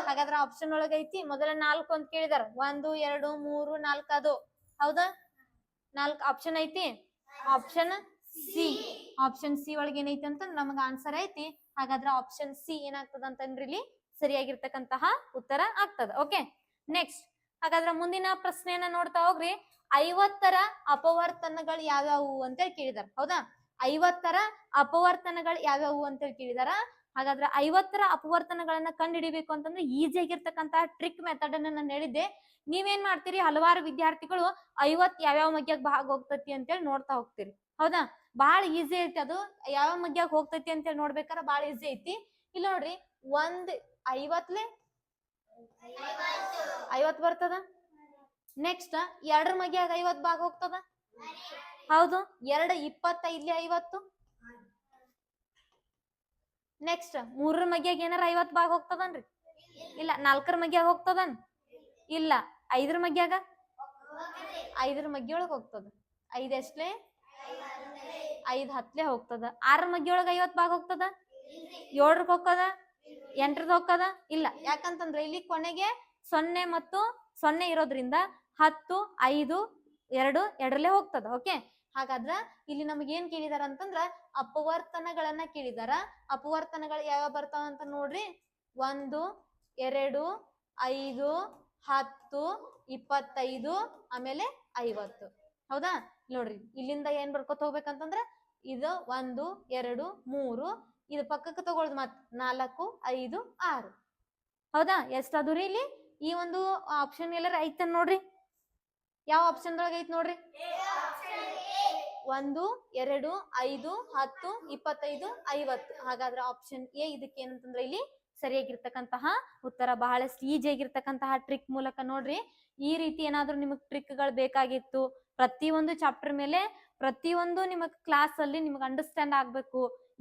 S1: ಹಾಗಾದ್ರ ಆಪ್ಷನ್ ಒಳಗ ಐತಿ ಮೊದಲ 4 ಅಂತ ಕೇಳಿದಾರ. 1 2 3 4 ಅದು. ಹೌದಾ? 4 ಆಪ್ಷನ್ ಐತಿ. Option C. ಆಪ್ಷನ್ ಸಿ ಒಳಗೆ ಏನೈತಿ ಅಂತ ನಮಗ ಆನ್ಸರ್ ಐತಿ. ಹಾಗಾದ್ರೆ ಆಪ್ಷನ್ ಸಿ ಏನಾಗ್ತದ ಅಂತಂದ್ರೆ ಇಲ್ಲಿ ಸರಿಯಾಗಿರ್ತಕ್ಕಂತಹ ಉತ್ತರ ಆಗ್ತದ. Okay, next. ಹಾಗಾದ್ರೆ ಮುಂದಿನ ಪ್ರಶ್ನೆಯನ್ನ ನೋಡ್ತಾ ಹೋಗ್ರಿ. 50ರ ಅಪವರ್ತನಗಳು ಯಾವ್ಯಾವು ಅಂತೇಳಿ ಕೇಳಿದಾರ. ಹೌದಾ? 50ರ ಅಪವರ್ತನಗಳು ಯಾವ್ಯಾವು ಅಂತೇಳಿ ಕೇಳಿದಾರ. ಹಾಗಾದ್ರೆ 50ರ ಅಪವರ್ತನಗಳನ್ನ ಕಂಡು ಹಿಡಿಬೇಕು ಅಂತಂದ್ರೆ ಈಸಿ ಆಗಿರ್ತಕ್ಕಂತಹ ಟ್ರಿಕ್ ಮೆಥಡ್ ಅನ್ನ ನಾನು ಹೇಳಿದ್ದೆ. ನೀವೇನ್ ಮಾಡ್ತೀರಿ, ಹಲವಾರು ವಿದ್ಯಾರ್ಥಿಗಳು 50 ಯಾವ್ಯಾವ ಮಗ್ಯಾಗ ಭಾಗ ಹೋಗ್ತತಿ ಅಂತೇಳಿ ನೋಡ್ತಾ ಹೋಗ್ತೀರಿ. ಹೌದಾ? ಬಹಳ ಈಸಿ ಐತಿ ಅದು. ಯಾವ ಮಗ್ಯಾಗ ಹೋಗ್ತೈತಿ ಅಂತೇಳಿ ನೋಡ್ಬೇಕಾರ ಬಹಳ ಈಸಿ ಐತಿ. ಇಲ್ಲಿ ನೋಡ್ರಿ, 1 50 50 ಬರ್ತದ. ನೆಕ್ಸ್ಟ್ 2ರ ಮಗ್ಯಾಗ 50 ಭಾಗ ಹೋಗ್ತದ. ಹೌದು. 2 20 ಇಲ್ಲಿ 50. ನೆಕ್ಸ್ಟ್ 3ರ ಮಗ್ಯಾಗ ಏನಾರ 50 ಭಾಗ ಹೋಗ್ತದನ್ರಿ? ಇಲ್ಲ. 4ರ ಮಗ್ಯಾಗ ಹೋಗ್ತದನ್? ಇಲ್ಲ. 5ರ ಮಗ್ಯಾಗ 5ರ ಮಗ್ಗಿ ಒಳಗ್ ಹೋಗ್ತದ. 5 ಎಷ್ಟ್ಲೆ? 5 10 ಹೋಗ್ತದ. 6ರ ಮಗ್ಗಿ ಒಳಗ 50 ಭಾಗ ಹೋಗ್ತದ? 7ರ ಹೋಗ್ತದ? 8ರದ ಹೋಗ್ತದ? ಇಲ್ಲ. ಯಾಕಂತಂದ್ರೆ ಇಲ್ಲಿ ಕೊನೆಗೆ 0 ಮತ್ತು 0 ಇರೋದ್ರಿಂದ 10 5 2 2ರಲ್ಲೇ ಹೋಗ್ತದ. ಓಕೆ, ಹಾಗಾದ್ರ ಇಲ್ಲಿ ನಮಗ್ ಏನ್ ಕೇಳಿದಾರ ಅಂತಂದ್ರ ಅಪವರ್ತನಗಳನ್ನ ಕೇಳಿದಾರ. ಅಪವರ್ತನಗಳು ಯಾವ ಬರ್ತಾವ ಅಂತ ನೋಡ್ರಿ. 1 2 5 10 25 ಆಮೇಲೆ 50. ಹೌದಾ? ನೋಡ್ರಿ, ಇಲ್ಲಿಂದ ಏನ್ ಬರ್ಕೊತ ಹೋಗ್ಬೇಕಂತಂದ್ರ ಇದು 1 2 3 ಇದು ಪಕ್ಕಕ್ಕೆ ತಗೊಳ್ದು ಮತ್ 4 5 6. ಹೌದಾ? ಎಷ್ಟಾದ್ರಿ ಇಲ್ಲಿ? ಈ ಒಂದು ಆಪ್ಷನ್ ಎಲ್ಲರ ಐತನ್ ನೋಡ್ರಿ. ಯಾವ ಆಪ್ಷನ್ ಒಳಗೆ ಐತ್ ನೋಡ್ರಿ? 1 2 5 10 25 50. ಹಾಗಾದ್ರೆ ಆಪ್ಷನ್ ಎ ಇದಕ್ಕೆ ಏನಂತಂದ್ರೆ ಇಲ್ಲಿ ಸರಿಯಾಗಿರ್ತಕ್ಕಂತಹ ಉತ್ತರ. ಬಹಳಷ್ಟು ಈಜಿ ಆಗಿರ್ತಕ್ಕಂತಹ ಟ್ರಿಕ್ ಮೂಲಕ ನೋಡ್ರಿ. ಈ ರೀತಿ ಏನಾದ್ರೂ ನಿಮಗ್ ಟ್ರಿಕ್ಗಳು ಬೇಕಾಗಿತ್ತು, ಪ್ರತಿಯೊಂದು ಚಾಪ್ಟರ್ ಮೇಲೆ ಪ್ರತಿಯೊಂದು ನಿಮಗ್ ಕ್ಲಾಸ್ ಅಲ್ಲಿ ನಿಮ್ಗೆ ಅಂಡರ್ಸ್ಟ್ಯಾಂಡ್ ಆಗ್ಬೇಕು,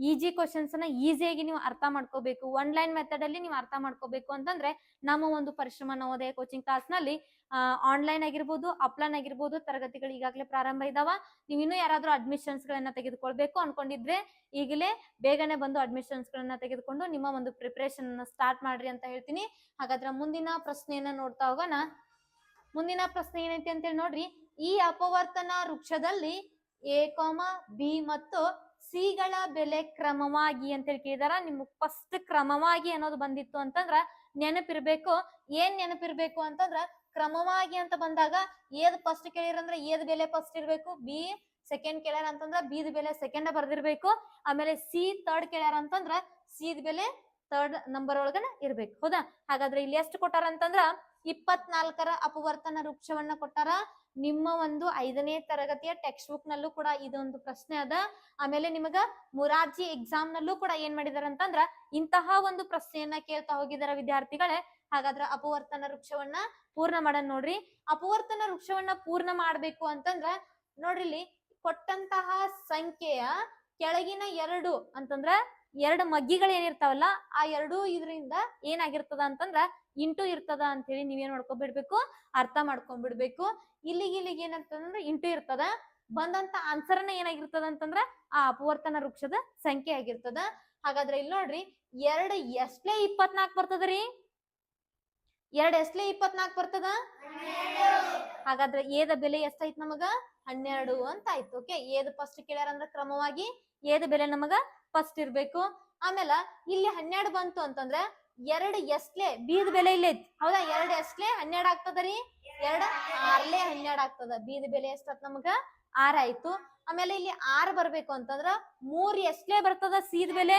S1: ಈಜಿ ಕ್ವಶನ್ಸ್ ಅನ್ನ ಈಸಿಯಾಗಿ ನೀವು ಅರ್ಥ ಮಾಡ್ಕೋಬೇಕು, ಒನ್ಲೈನ್ ಮೆಥಡ್ ಅಲ್ಲಿ ನೀವು ಅರ್ಥ ಮಾಡ್ಕೋಬೇಕು ಅಂತಂದ್ರೆ ನಮ್ಮ ಒಂದು ಪರಿಶ್ರಮ ನವೋದಯ ಕೋಚಿಂಗ್ ಕ್ಲಾಸ್ ನಲ್ಲಿ ಆನ್ಲೈನ್ ಆಗಿರ್ಬೋದು, ಆಫ್ಲೈನ್ ಆಗಿರ್ಬೋದು ತರಗತಿಗಳು ಈಗಾಗಲೇ ಪ್ರಾರಂಭ ಇದಾವ. ನೀವು ಇನ್ನೂ ಯಾರಾದ್ರೂ ಅಡ್ಮಿಷನ್ಸ್ ಗಳನ್ನ ತೆಗೆದುಕೊಳ್ಬೇಕು ಅನ್ಕೊಂಡಿದ್ರೆ ಈಗಲೇ ಬೇಗನೆ ಬಂದು ಅಡ್ಮಿಷನ್ಸ್ ಗಳನ್ನ ತೆಗೆದುಕೊಂಡು ನಿಮ್ಮ ಒಂದು ಪ್ರಿಪರೇಷನ್ ಅನ್ನ ಸ್ಟಾರ್ಟ್ ಮಾಡ್ರಿ ಅಂತ ಹೇಳ್ತೀನಿ. ಹಾಗಾದ್ರೆ ಮುಂದಿನ ಪ್ರಶ್ನೆಯನ್ನ ನೋಡ್ತಾ ಹೋಗೋಣ. ಮುಂದಿನ ಪ್ರಶ್ನೆ ಏನೈತಿ ಅಂತೇಳಿ ನೋಡ್ರಿ. ಈ ಅಪವರ್ತನ ವೃಕ್ಷದಲ್ಲಿ ಎ, ಬಿ ಮತ್ತು ಸಿಗಳ ಬೆಲೆ ಕ್ರಮವಾಗಿ ಅಂತೇಳಿ ಕೇಳಿದಾರ. ನಿಮ್ಗೆ ಫಸ್ಟ್ ಕ್ರಮವಾಗಿ ಅನ್ನೋದು ಬಂದಿತ್ತು ಅಂತಂದ್ರ ನೆನಪಿರ್ಬೇಕು. ಏನ್ ನೆನಪಿರ್ಬೇಕು ಅಂತಂದ್ರ ಕ್ರಮವಾಗಿ ಅಂತ ಬಂದಾಗ ಏದ್ ಫಸ್ಟ್ ಕೇಳಿರಂದ್ರ ಏದ್ ಬೆಲೆ ಫಸ್ಟ್ ಇರ್ಬೇಕು, ಬಿ ಸೆಕೆಂಡ್ ಕೇಳ್ಯಾರ ಅಂತಂದ್ರ ಬಿದ್ ಬೆಲೆ ಸೆಕೆಂಡ್ ಬರ್ದಿರ್ಬೇಕು. ಆಮೇಲೆ ಸಿ ಥರ್ಡ್ ಕೇಳ್ಯಾರ ಅಂತಂದ್ರ ಸಿದ್ ಬೆಲೆ ಥರ್ಡ್ ನಂಬರ್ ಒಳಗನ ಇರ್ಬೇಕು. ಹೌದಾ? ಹಾಗಾದ್ರೆ ಇಲ್ಲಿ ಎಷ್ಟು ಕೊಟ್ಟಾರ ಅಂತಂದ್ರ 24ರ ಅಪವರ್ತನ ವೃಕ್ಷವನ್ನ ಕೊಟ್ಟಾರ. ನಿಮ್ಮ ಒಂದು 5ನೇ ತರಗತಿಯ ಟೆಕ್ಸ್ಟ್ ಬುಕ್ ನಲ್ಲೂ ಕೂಡ ಇದೊಂದು ಪ್ರಶ್ನೆ ಅದ. ಆಮೇಲೆ ನಿಮಗ ಮುರಾರ್ಜಿ ಎಕ್ಸಾಮ್ ನಲ್ಲೂ ಕೂಡ ಏನ್ ಮಾಡಿದಾರ ಅಂತಂದ್ರ ಇಂತಹ ಒಂದು ಪ್ರಶ್ನೆಯನ್ನ ಕೇಳ್ತಾ ಹೋಗಿದಾರ ವಿದ್ಯಾರ್ಥಿಗಳೇ. ಹಾಗಾದ್ರ ಅಪವರ್ತನ ವೃಕ್ಷವನ್ನ ಪೂರ್ಣ ಮಾಡೋಣ ನೋಡ್ರಿ. ಅಪವರ್ತನ ವೃಕ್ಷವನ್ನ ಪೂರ್ಣ ಮಾಡ್ಬೇಕು ಅಂತಂದ್ರ ನೋಡ್ರಿ, ಇಲ್ಲಿ ಕೊಟ್ಟಂತಹ ಸಂಖ್ಯೆಯ ಕೆಳಗಿನ ಎರಡು ಅಂತಂದ್ರ ಎರಡು ಮಗ್ಗಿಗಳು ಏನಿರ್ತಾವಲ್ಲ ಆ ಎರಡು ಇದರಿಂದ ಏನಾಗಿರ್ತದ ಅಂತಂದ್ರ ಇಂಟು ಇರ್ತದ ಅಂತ ಹೇಳಿ ನೀವೇನ್ ಮಾಡ್ಕೊಂಡ್ಬಿಡ್ಬೇಕು, ಅರ್ಥ ಮಾಡ್ಕೊಂಡ್ಬಿಡ್ಬೇಕು. ಇಲ್ಲಿಗೆ ಏನಾಗ್ತದಂದ್ರ ಇಂಟು ಇರ್ತದ. ಬಂದಂತ ಆನ್ಸರ್ನ ಏನಾಗಿರ್ತದ ಅಂತಂದ್ರ ಆ ಅಪವರ್ತನ ವೃಕ್ಷದ ಸಂಖ್ಯೆ ಆಗಿರ್ತದ. ಹಾಗಾದ್ರೆ ಇಲ್ಲಿ ನೋಡ್ರಿ, 2 ಎಸ್ಲೆ 24 ಬರ್ತದ್ರಿ. 2 ಎಸ್ಲೆ 24 ಬರ್ತದ. ಹಾಗಾದ್ರೆ ಏದ ಬೆಲೆ ಎಷ್ಟೈತ್ ನಮಗ? 12 ಅಂತ ಆಯ್ತು. ಓಕೆ, ಏದ್ ಫಸ್ಟ್ ಕೇಳ್ಯಾರ ಅಂದ್ರ ಕ್ರಮವಾಗಿ ಏದ ಬೆಲೆ ನಮಗ ಫಸ್ಟ್ ಇರ್ಬೇಕು. ಆಮೇಲೆ ಇಲ್ಲಿ 12 ಬಂತು ಅಂತಂದ್ರೆ 2 ಎಸ್ಲೆ ಬೀದ್ ಬೆಲೆ ಇಲ್ಲ ಐತಿ. ಹೌದಾ? 2 ಎಸ್ಲೆ 12 ಆಗ್ತದ್ರಿ. 2 6ಲೆ 12 ಆಗ್ತದ. ಬೀದ್ ಬೆಲೆ ಎಷ್ಟತ್ ನಮಗ? 6 ಆಯ್ತು. ಆಮೇಲೆ ಇಲ್ಲಿ 6 ಬರ್ಬೇಕು ಅಂತಂದ್ರ 3 ಎಸ್ಲೆ ಬರ್ತದ ಸೀದ್ ಬೆಲೆ?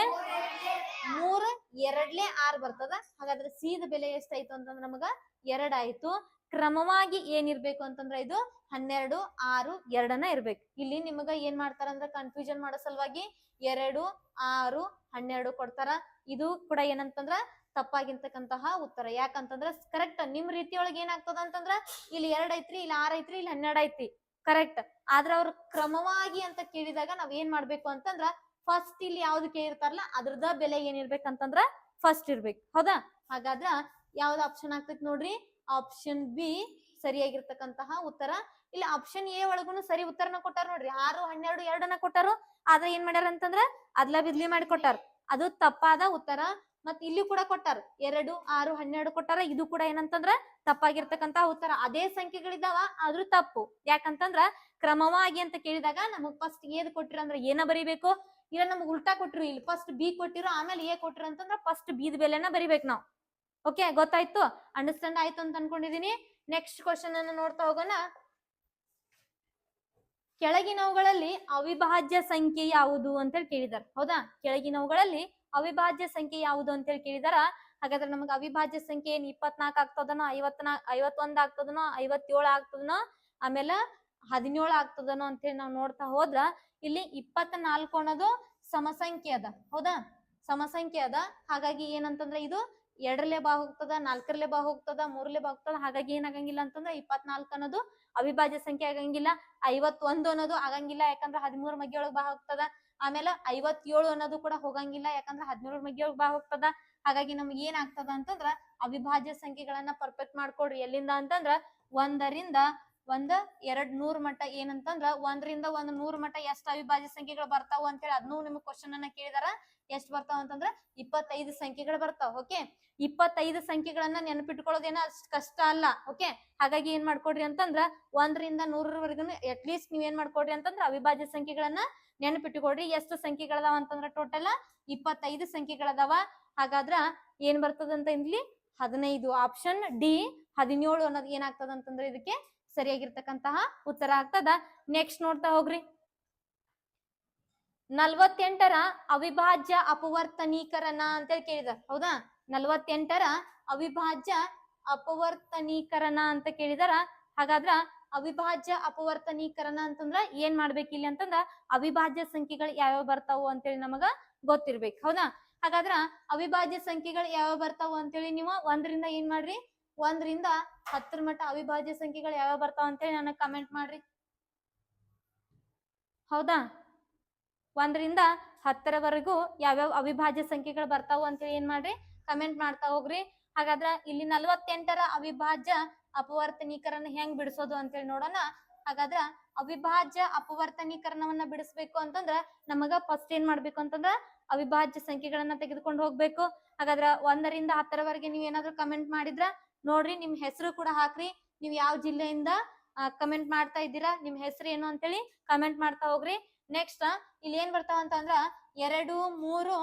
S1: 3 2ಲೆ 6 ಬರ್ತದ. ಹಾಗಾದ್ರೆ ಸೀದ್ ಬೆಲೆ ಎಷ್ಟಾಯ್ತು ಅಂತಂದ್ರ ನಮಗ 2 ಆಯ್ತು. ಕ್ರಮವಾಗಿ ಏನಿರ್ಬೇಕು ಅಂತಂದ್ರ ಇದು 12 6 2ನ ಇರ್ಬೇಕು. ಇಲ್ಲಿ ನಿಮಗ ಏನ್ ಮಾಡ್ತಾರ ಅಂದ್ರ ಕನ್ಫ್ಯೂಷನ್ ಮಾಡೋ ಸಲುವಾಗಿ 2 6 12 ಕೊಡ್ತಾರ. ಇದು ಕೂಡ ಏನಂತಂದ್ರ ತಪ್ಪಾಗಿರ್ತಕ್ಕಂತಹ ಉತ್ತರ. ಯಾಕಂತಂದ್ರ ಕರೆಕ್ಟ್ ನಿಮ್ ರೀತಿಯೊಳಗೆ ಏನಾಗ್ತದ ಅಂತಂದ್ರ ಇಲ್ಲಿ 2 ಐತ್ರಿ, ಇಲ್ಲಿ 6 ಐತ್ರಿ, ಇಲ್ಲಿ 12 ಐತಿ, ಕರೆಕ್ಟ್. ಆದ್ರ ಅವ್ರು ಕ್ರಮವಾಗಿ ಅಂತ ಕೇಳಿದಾಗ ನಾವ್ ಏನ್ ಮಾಡ್ಬೇಕು ಅಂತಂದ್ರ ಫಸ್ಟ್ ಇಲ್ಲಿ ಯಾವ್ದು ಕೇಳಿರ್ತಾರಲ್ಲ ಅದ್ರದ ಬೆಲೆ ಏನಿರ್ಬೇಕಂತಂದ್ರ ಫಸ್ಟ್ ಇರ್ಬೇಕು. ಹೌದಾ? ಹಾಗಾದ್ರ ಯಾವ್ದು ಆಪ್ಷನ್ ಆಗ್ತೈತಿ ನೋಡ್ರಿ, ಆಪ್ಷನ್ ಬಿ ಸರಿಯಾಗಿರ್ತಕ್ಕಂತಹ ಉತ್ತರ. ಇಲ್ಲಿ ಆಪ್ಷನ್ ಎ ಒಳಗುನು ಸರಿ ಉತ್ತರನ ಕೊಟ್ಟಾರ ನೋಡ್ರಿ. 6 12 2ನ ಕೊಟ್ಟಾರು. ಆದ್ರೆ ಏನ್ ಮಾಡ್ಯಾರ ಅಂತಂದ್ರ ಅದ್ಲ ಬಿದ್ಲಿ ಮಾಡಿ ಕೊಟ್ಟಾರ. ಅದು ತಪ್ಪಾದ ಉತ್ತರ. ಮತ್ ಇಲ್ಲಿ ಕೂಡ ಕೊಟ್ಟಾರ 2 6 12 ಕೊಟ್ಟಾರ. ಇದು ಕೂಡ ಏನಂತಂದ್ರ ತಪ್ಪಾಗಿರ್ತಕ್ಕಂತ ಉತ್ತರ. ಅದೇ ಸಂಖ್ಯೆಗಳಿದಾವ ಆದ್ರೂ ತಪ್ಪು. ಯಾಕಂತಂದ್ರ ಕ್ರಮವಾಗಿ ಅಂತ ಕೇಳಿದಾಗ ನಮಗ್ ಫಸ್ಟ್ ಏದ್ ಕೊಟ್ಟಿರ ಅಂದ್ರ ಏನ ಬರಿಬೇಕು, ಇಲ್ಲ ನಮಗ್ ಉಲ್ಟಾ ಕೊಟ್ಟಿರು, ಇಲ್ಲಿ ಫಸ್ಟ್ ಬಿ ಕೊಟ್ಟಿರೋ ಆಮೇಲೆ ಎ ಕೊಟ್ಟಿರೋ ಅಂತಂದ್ರ ಫಸ್ಟ್ ಬಿದ್ ಬೆಲೆನ ಬರಿಬೇಕು ನಾವು. ಓಕೆ, ಗೊತ್ತಾಯ್ತು? ಅಂಡರ್ಸ್ಟ್ಯಾಂಡ್ ಆಯ್ತು ಅಂತ ಅನ್ಕೊಂಡಿದೀನಿ. ನೆಕ್ಸ್ಟ್ ಕ್ವಶನ್ ಅನ್ನ ನೋಡ್ತಾ ಹೋಗೋಣ. ಕೆಳಗಿನವುಗಳಲ್ಲಿ ಅವಿಭಾಜ್ಯ ಸಂಖ್ಯೆ ಯಾವುದು ಅಂತ ಹೇಳಿ ಕೇಳಿದಾರೆ. ಹೌದಾ? ಕೆಳಗಿನವುಗಳಲ್ಲಿ ಅವಿಭಾಜ್ಯ ಸಂಖ್ಯೆ ಯಾವುದು ಅಂತ ಹೇಳಿ ಕೇಳಿದಾರ. ಹಾಗಾದ್ರೆ ನಮಗ ಅವಿಭಾಜ್ಯ ಸಂಖ್ಯೆ ಏನ್ 24 ಆಗ್ತದನೋ, 51 ಆಗ್ತದನೋ, 57 ಆಗ್ತದನೋ, ಆಮೇಲೆ 17 ಆಗ್ತದನೋ ಅಂತ ಹೇಳಿ ನಾವ್ ನೋಡ್ತಾ ಹೋದ್ರ ಇಲ್ಲಿ 24 ಅನ್ನೋದು ಸಮಸಂಖ್ಯೆ ಅದ. ಹೌದಾ? ಸಮಸಂಖ್ಯೆ ಅದ. ಹಾಗಾಗಿ ಏನಂತಂದ್ರೆ ಇದು 2ರಲ್ಲೇ ಬಾ ಹೋಗ್ತದ, 4ರಲ್ಲೇ ಬಾ ಹೋಗ್ತದ, 3ರಲ್ಲೇ ಬಾ ಹೋಗ್ತದ. ಹಾಗಾಗಿ ಏನಾಗಂಗಿಲ್ಲ ಅಂತಂದ್ರೆ 24 ಅನ್ನೋದು ಅವಿಭಾಜ್ಯ ಸಂಖ್ಯೆ ಆಗಂಗಿಲ್ಲ. 51 ಅನ್ನೋದು ಆಗಂಗಿಲ್ಲ, ಯಾಕಂದ್ರೆ 13 ಮಗ್ಗಿ ಒಳಗ್ ಬಾ ಹೋಗ್ತದ. ಆಮೇಲೆ 57 ಅನ್ನೋದು ಕೂಡ ಹೋಗಂಗಿಲ್ಲ, ಯಾಕಂದ್ರೆ 17 ಮಗ್ಗಿ ಒಳಗ್ ಬಾ ಹೋಗ್ತದ. ಹಾಗಾಗಿ ನಮ್ಗೆ ಏನಾಗ್ತದ ಅಂತಂದ್ರ ಅವಿಭಾಜ್ಯ ಸಂಖ್ಯೆಗಳನ್ನ ಪರ್ಫೆಕ್ಟ್ ಮಾಡ್ಕೊಡ್ರಿ. ಎಲ್ಲಿಂದ ಅಂತಂದ್ರ 1ರಿಂದ 1 2 100 ಮಟ್ಟ ಏನಂತಂದ್ರ 1ರಿಂದ 100 ಮಟ್ಟ ಎಷ್ಟು ಅವಿಭಾಜ್ಯ ಸಂಖ್ಯೆಗಳು ಬರ್ತಾವ ಅಂತೇಳಿ ಅದನ್ನು ನಿಮ್ಗೆ ಕ್ವಶನ್ ಅನ್ನ ಕೇಳಿದಾರ. ಎಷ್ಟ್ ಬರ್ತಾವ ಅಂತಂದ್ರ 25 ಸಂಖ್ಯೆಗಳು ಬರ್ತಾವ. ಓಕೆ, 25 ಸಂಖ್ಯೆಗಳನ್ನ ನೆನಪಿಟ್ಕೊಳ್ಳೋದೇನ ಅಷ್ಟ್ ಕಷ್ಟ ಅಲ್ಲ. ಓಕೆ, ಹಾಗಾಗಿ ಏನ್ ಮಾಡ್ಕೊಡ್ರಿ ಅಂತಂದ್ರ 1ರಿಂದ 100ರವರೆಗೂ ಅಟ್ ಲೀಸ್ಟ್ ನೀವ್ ಏನ್ ಮಾಡ್ಕೊಡ್ರಿ ಅಂತಂದ್ರ ಅವಿಭಾಜ್ಯ ಸಂಖ್ಯೆಗಳನ್ನ ನೆನಪಿಟ್ಟುಕೊಡ್ರಿ. ಎಷ್ಟು ಸಂಖ್ಯೆಗಳದಾವ ಅಂತಂದ್ರ ಟೋಟಲ್ 25 ಸಂಖ್ಯೆಗಳದಾವ. ಹಾಗಾದ್ರ ಏನ್ ಬರ್ತದಂತ ಇಲ್ಲಿ 15. ಆಪ್ಷನ್ ಡಿ 17 ಅನ್ನೋದು ಏನಾಗ್ತದ ಅಂತಂದ್ರೆ ಇದಕ್ಕೆ ಸರಿಯಾಗಿರ್ತಕ್ಕಂತಹ ಉತ್ತರ ಆಗ್ತದ. ನೆಕ್ಸ್ಟ್ ನೋಡ್ತಾ ಹೋಗ್ರಿ. 48ರ ಅವಿಭಾಜ್ಯ ಅಪವರ್ತನೀಕರಣ ಅಂತ ಕೇಳಿದಾರ. ಹೌದಾ? 48ರ ಅವಿಭಾಜ್ಯ ಅಪವರ್ತನೀಕರಣ ಅಂತ ಕೇಳಿದಾರ. ಹಾಗಾದ್ರ ಅವಿಭಾಜ್ಯ ಅಪವರ್ತನೀಕರಣ ಅಂತಂದ್ರ ಏನ್ ಮಾಡ್ಬೇಕಿಲ್ಲ ಅಂತಂದ್ರ ಅವಿಭಾಜ್ಯ ಸಂಖ್ಯೆಗಳು ಯಾವ್ಯಾವ ಬರ್ತಾವು ಅಂತೇಳಿ ನಮಗ ಗೊತ್ತಿರ್ಬೇಕು. ಹೌದಾ? ಹಾಗಾದ್ರ ಅವಿಭಾಜ್ಯ ಸಂಖ್ಯೆಗಳು ಯಾವ್ಯಾವ ಬರ್ತಾವು ಅಂತೇಳಿ ನೀವು 1ರಿಂದ ಏನ್ ಮಾಡ್ರಿ, 1ರಿಂದ 10 ಮಟ್ಟ ಅವಿಭಾಜ್ಯ ಸಂಖ್ಯೆಗಳು ಯಾವ್ಯಾವ ಬರ್ತಾವ ಅಂತೇಳಿ ನನಗೆ ಕಮೆಂಟ್ ಮಾಡ್ರಿ. ಹೌದಾ? 1ರಿಂದ 10ರವರೆಗೂ ಯಾವ್ಯಾವ ಅವಿಭಾಜ್ಯ ಸಂಖ್ಯೆಗಳು ಬರ್ತಾವು ಅಂತೇಳಿ ಏನ್ ಮಾಡ್ರಿ, ಕಮೆಂಟ್ ಮಾಡ್ತಾ ಹೋಗ್ರಿ. ಹಾಗಾದ್ರ ಇಲ್ಲಿ 48ರ ಅವಿಭಾಜ್ಯ ಅಪವರ್ತನೀಕರಣ ಹೆಂಗ್ ಬಿಡಿಸೋದು ಅಂತೇಳಿ ನೋಡೋಣ. ಹಾಗಾದ್ರ ಅವಿಭಾಜ್ಯ ಅಪವರ್ತನೀಕರಣವನ್ನ ಬಿಡಿಸ್ಬೇಕು ಅಂತಂದ್ರ ನಮಗ ಫಸ್ಟ್ ಏನ್ ಮಾಡ್ಬೇಕು ಅಂತಂದ್ರ ಅವಿಭಾಜ್ಯ ಸಂಖ್ಯೆಗಳನ್ನ ತೆಗೆದುಕೊಂಡು ಹೋಗ್ಬೇಕು. ಹಾಗಾದ್ರ 1ರಿಂದ 10ರವರೆಗೆ ನೀವ್ ಏನಾದ್ರು ಕಮೆಂಟ್ ಮಾಡಿದ್ರ ನೋಡ್ರಿ, ನಿಮ್ ಹೆಸರು ಕೂಡ ಹಾಕ್ರಿ. ನೀವ್ ಯಾವ ಜಿಲ್ಲೆಯಿಂದ ಕಮೆಂಟ್ ಮಾಡ್ತಾ ಇದ್ದೀರಾ, ನಿಮ್ ಹೆಸರು ಏನು ಅಂತೇಳಿ ಕಮೆಂಟ್ ಮಾಡ್ತಾ ಹೋಗ್ರಿ. ನೆಕ್ಸ್ಟ್ ಇಲ್ಲಿ ಏನ್ ಬರ್ತಾವ ಅಂತಂದ್ರ 2 3